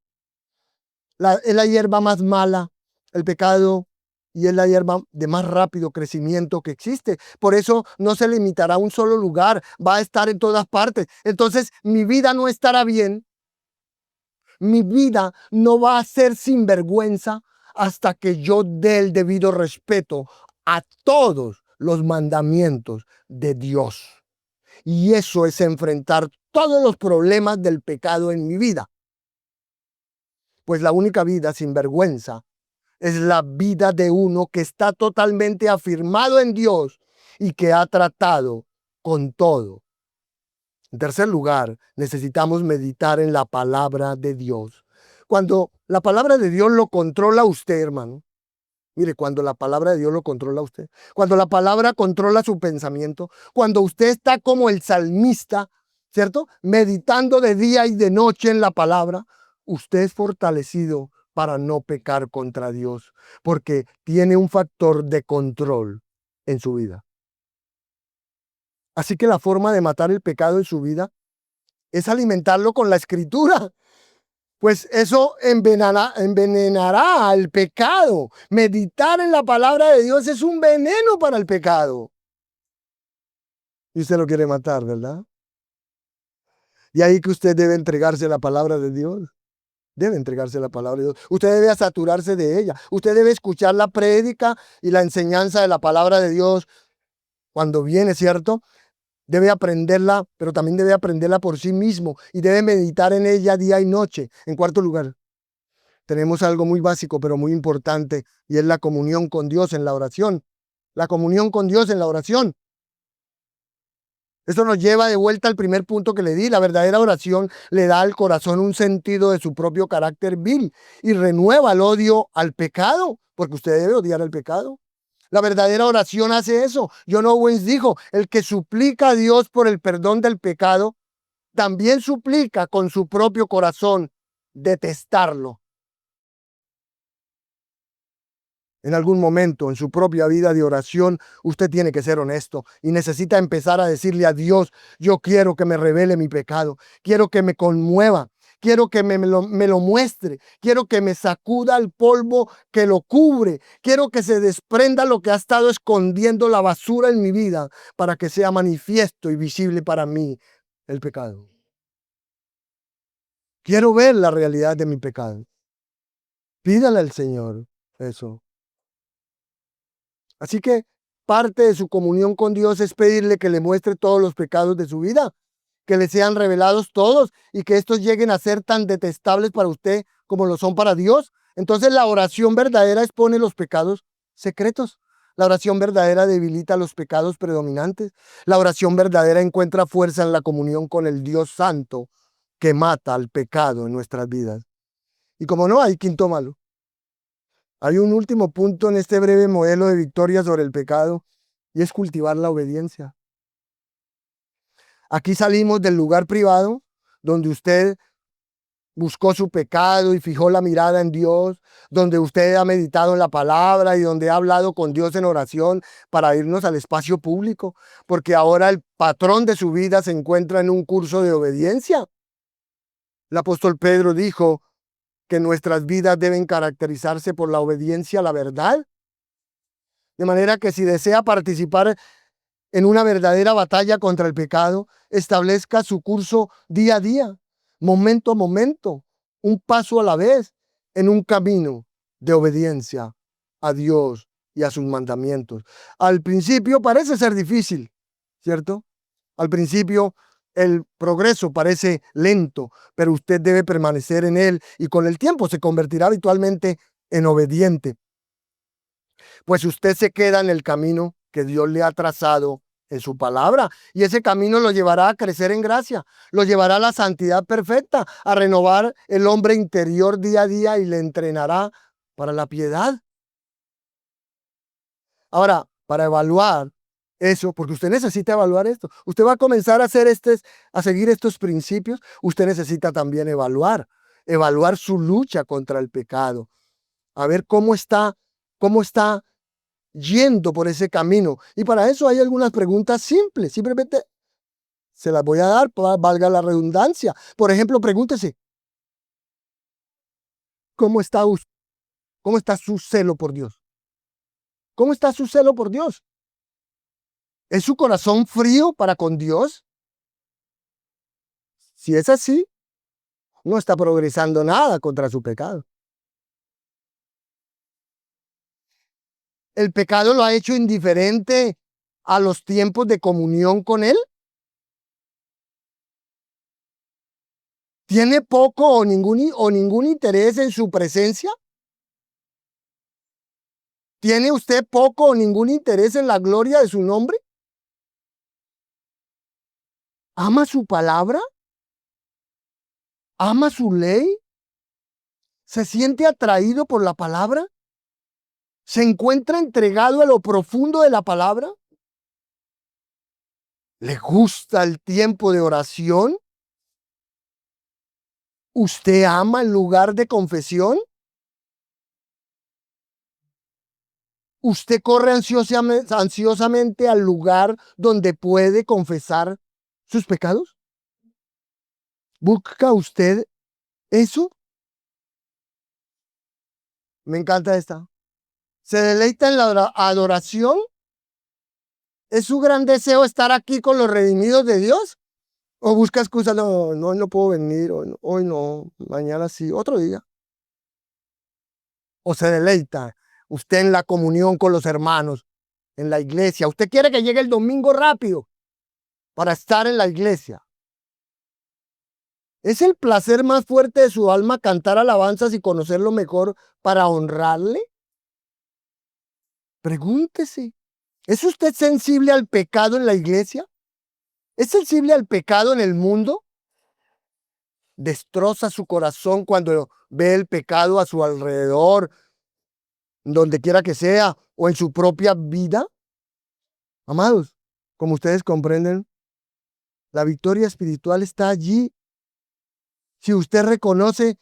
es la hierba más mala, el pecado, y es la hierba de más rápido crecimiento que existe. Por eso no se limitará a un solo lugar, va a estar en todas partes. Entonces mi vida no estará bien, mi vida no va a ser sinvergüenza hasta que yo dé el debido respeto a todos los mandamientos de Dios. Y eso es enfrentar todos los problemas del pecado en mi vida. Pues la única vida sin vergüenza es la vida de uno que está totalmente afirmado en Dios y que ha tratado con todo. En tercer lugar, necesitamos meditar en la palabra de Dios. Cuando la palabra de Dios lo controla usted, hermano, mire, cuando la palabra de Dios lo controla usted, cuando la palabra controla su pensamiento, cuando usted está como el salmista, ¿cierto? Meditando de día y de noche en la palabra, usted es fortalecido para no pecar contra Dios, porque tiene un factor de control en su vida. Así que la forma de matar el pecado en su vida es alimentarlo con la escritura, pues eso envenenará al pecado. Meditar en la palabra de Dios es un veneno para el pecado. Y usted lo quiere matar, ¿verdad? Y ahí que usted debe entregarse a la palabra de Dios. Debe entregarse a la palabra de Dios. Usted debe saturarse de ella. Usted debe escuchar la prédica y la enseñanza de la palabra de Dios cuando viene, ¿cierto? Debe aprenderla, pero también debe aprenderla por sí mismo y debe meditar en ella día y noche. En cuarto lugar, tenemos algo muy básico, pero muy importante, y es la comunión con Dios en la oración. La comunión con Dios en la oración. Esto nos lleva de vuelta al primer punto que le di. La verdadera oración le da al corazón un sentido de su propio carácter vil y renueva el odio al pecado, porque usted debe odiar al pecado. La verdadera oración hace eso. John Owens dijo, el que suplica a Dios por el perdón del pecado, también suplica con su propio corazón detestarlo. En algún momento en su propia vida de oración, usted tiene que ser honesto y necesita empezar a decirle a Dios, yo quiero que me revele mi pecado, quiero que me conmueva, quiero que me lo muestre, quiero que me sacuda el polvo que lo cubre, quiero que se desprenda lo que ha estado escondiendo la basura en mi vida para que sea manifiesto y visible para mí el pecado. Quiero ver la realidad de mi pecado. Pídale al Señor eso. Así que parte de su comunión con Dios es pedirle que le muestre todos los pecados de su vida, que le sean revelados todos y que estos lleguen a ser tan detestables para usted como lo son para Dios. Entonces la oración verdadera expone los pecados secretos. La oración verdadera debilita los pecados predominantes. La oración verdadera encuentra fuerza en la comunión con el Dios Santo que mata al pecado en nuestras vidas. Y como no, hay quinto malo. Hay un último punto en este breve modelo de victoria sobre el pecado y es cultivar la obediencia. Aquí salimos del lugar privado donde usted buscó su pecado y fijó la mirada en Dios, donde usted ha meditado en la palabra y donde ha hablado con Dios en oración para irnos al espacio público, porque ahora el patrón de su vida se encuentra en un curso de obediencia. El apóstol Pedro dijo que nuestras vidas deben caracterizarse por la obediencia a la verdad. De manera que si desea participar en una verdadera batalla contra el pecado, establezca su curso día a día, momento a momento, un paso a la vez, en un camino de obediencia a Dios y a sus mandamientos. Al principio parece ser difícil, ¿cierto? Al principio el progreso parece lento, pero usted debe permanecer en él y con el tiempo se convertirá habitualmente en obediente, pues usted se queda en el camino que Dios le ha trazado en su palabra y ese camino lo llevará a crecer en gracia, lo llevará a la santidad perfecta, a renovar el hombre interior día a día y le entrenará para la piedad. Ahora, para evaluar eso, porque usted necesita evaluar esto, usted va a comenzar a seguir estos principios, usted necesita también evaluar su lucha contra el pecado, a ver cómo está yendo por ese camino. Y para eso hay algunas preguntas simples. Simplemente se las voy a dar, valga la redundancia. Por ejemplo, pregúntese, ¿cómo está, cómo está su celo por Dios? ¿Cómo está su celo por Dios? ¿Es su corazón frío para con Dios? Si es así, no está progresando nada contra su pecado. ¿El pecado lo ha hecho indiferente a los tiempos de comunión con Él? ¿Tiene poco o ningún interés en su presencia? ¿Tiene usted poco o ningún interés en la gloria de su nombre? ¿Ama su palabra? ¿Ama su ley? ¿Se siente atraído por la palabra? ¿Se encuentra entregado a lo profundo de la palabra? ¿Le gusta el tiempo de oración? ¿Usted ama el lugar de confesión? ¿Usted corre ansiosamente al lugar donde puede confesar sus pecados? ¿Busca usted eso? Me encanta esta. ¿Se deleita en la adoración? ¿Es su gran deseo estar aquí con los redimidos de Dios? ¿O busca excusas? No, no puedo venir, hoy no, mañana sí, otro día. ¿O se deleita usted en la comunión con los hermanos, en la iglesia? ¿Usted quiere que llegue el domingo rápido para estar en la iglesia? ¿Es el placer más fuerte de su alma cantar alabanzas y conocerlo mejor para honrarle? Pregúntese, ¿es usted sensible al pecado en la iglesia? ¿Es sensible al pecado en el mundo? ¿Destroza su corazón cuando ve el pecado a su alrededor, donde quiera que sea, o en su propia vida? Amados, como ustedes comprenden, la victoria espiritual está allí. Si usted reconoce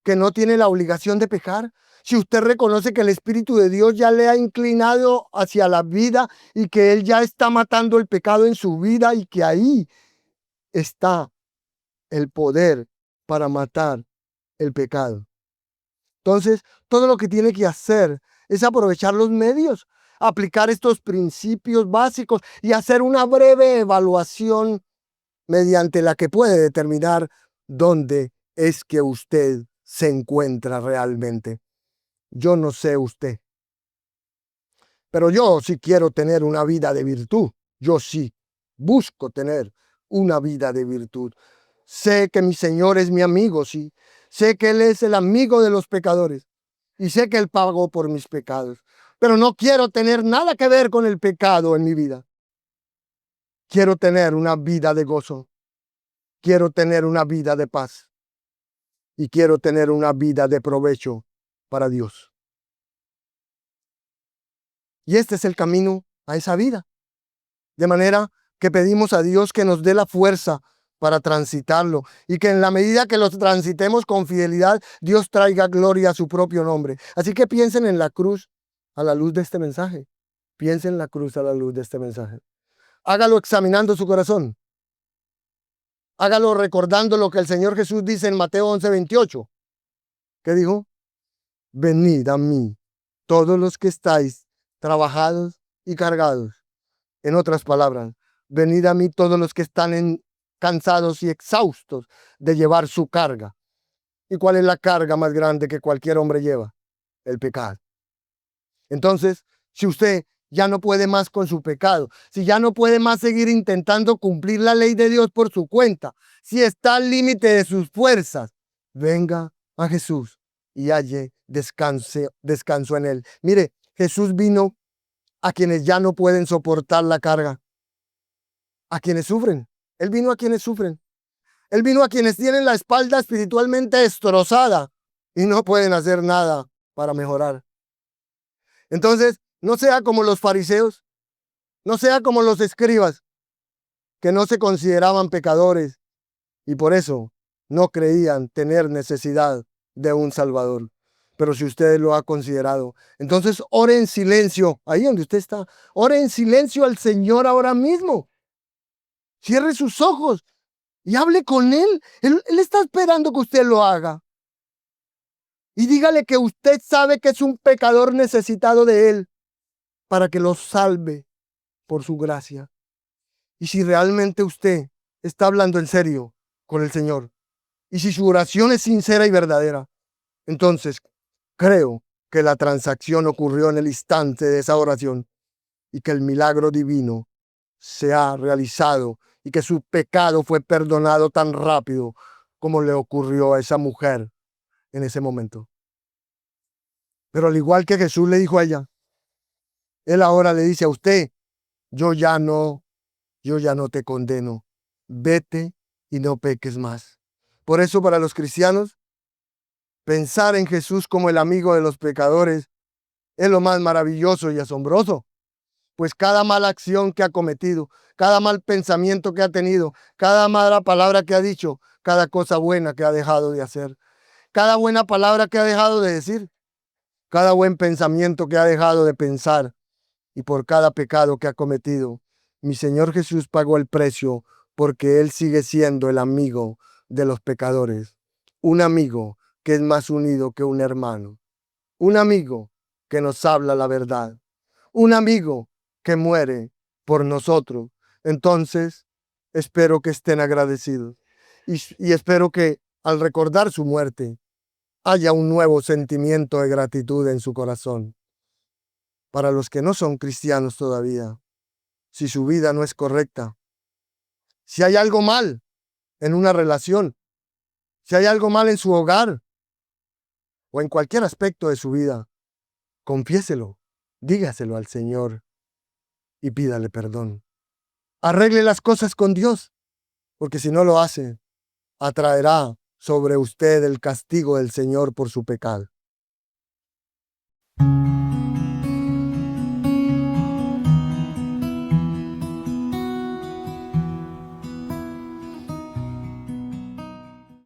que no tiene la obligación de pecar, si usted reconoce que el Espíritu de Dios ya le ha inclinado hacia la vida y que Él ya está matando el pecado en su vida y que ahí está el poder para matar el pecado. Entonces, todo lo que tiene que hacer es aprovechar los medios, aplicar estos principios básicos y hacer una breve evaluación mediante la que puede determinar dónde es que usted se encuentra realmente. Yo no sé usted, pero yo sí quiero tener una vida de virtud. Yo sí busco tener una vida de virtud. Sé que mi Señor es mi amigo, sí. Sé que Él es el amigo de los pecadores y sé que Él pagó por mis pecados. Pero no quiero tener nada que ver con el pecado en mi vida. Quiero tener una vida de gozo. Quiero tener una vida de paz. Y quiero tener una vida de provecho para Dios. Y este es el camino a esa vida. De manera que pedimos a Dios que nos dé la fuerza para transitarlo y que en la medida que los transitemos con fidelidad, Dios traiga gloria a su propio nombre. Así que piensen en la cruz a la luz de este mensaje. Piensen en la cruz a la luz de este mensaje. Hágalo examinando su corazón. Hágalo recordando lo que el Señor Jesús dice en Mateo 11:28. ¿Qué dijo? Venid a mí, todos los que estáis trabajados y cargados. En otras palabras, venid a mí todos los que están cansados y exhaustos de llevar su carga. ¿Y cuál es la carga más grande que cualquier hombre lleva? El pecado. Entonces, si usted ya no puede más con su pecado, si ya no puede más seguir intentando cumplir la ley de Dios por su cuenta, si está al límite de sus fuerzas, venga a Jesús y halle descanso en Él. Mire, Jesús vino a quienes ya no pueden soportar la carga, a quienes sufren. Él vino a quienes sufren. Él vino a quienes tienen la espalda espiritualmente destrozada y no pueden hacer nada para mejorar. Entonces, no sea como los fariseos, no sea como los escribas, que no se consideraban pecadores y por eso no creían tener necesidad de un Salvador. Pero si usted lo ha considerado, entonces ore en silencio, ahí donde usted está, ore en silencio al Señor ahora mismo. Cierre sus ojos y hable con Él. Él está esperando que usted lo haga. Y dígale que usted sabe que es un pecador necesitado de Él para que lo salve por su gracia. Y si realmente usted está hablando en serio con el Señor, y si su oración es sincera y verdadera, entonces creo que la transacción ocurrió en el instante de esa oración y que el milagro divino se ha realizado y que su pecado fue perdonado tan rápido como le ocurrió a esa mujer en ese momento. Pero al igual que Jesús le dijo a ella, Él ahora le dice a usted, yo ya no te condeno, vete y no peques más. Por eso para los cristianos, pensar en Jesús como el amigo de los pecadores es lo más maravilloso y asombroso, pues cada mala acción que ha cometido, cada mal pensamiento que ha tenido, cada mala palabra que ha dicho, cada cosa buena que ha dejado de hacer, cada buena palabra que ha dejado de decir, cada buen pensamiento que ha dejado de pensar y por cada pecado que ha cometido. Mi Señor Jesús pagó el precio porque Él sigue siendo el amigo de los pecadores. Un amigo que es más unido que un hermano. Un amigo que nos habla la verdad. Un amigo que muere por nosotros. Entonces, espero que estén agradecidos. Y espero que al recordar su muerte, haya un nuevo sentimiento de gratitud en su corazón. Para los que no son cristianos todavía, si su vida no es correcta, si hay algo mal en una relación, si hay algo mal en su hogar o en cualquier aspecto de su vida, confiéselo, dígaselo al Señor y pídale perdón. Arregle las cosas con Dios, porque si no lo hace, atraerá sobre usted el castigo del Señor por su pecado.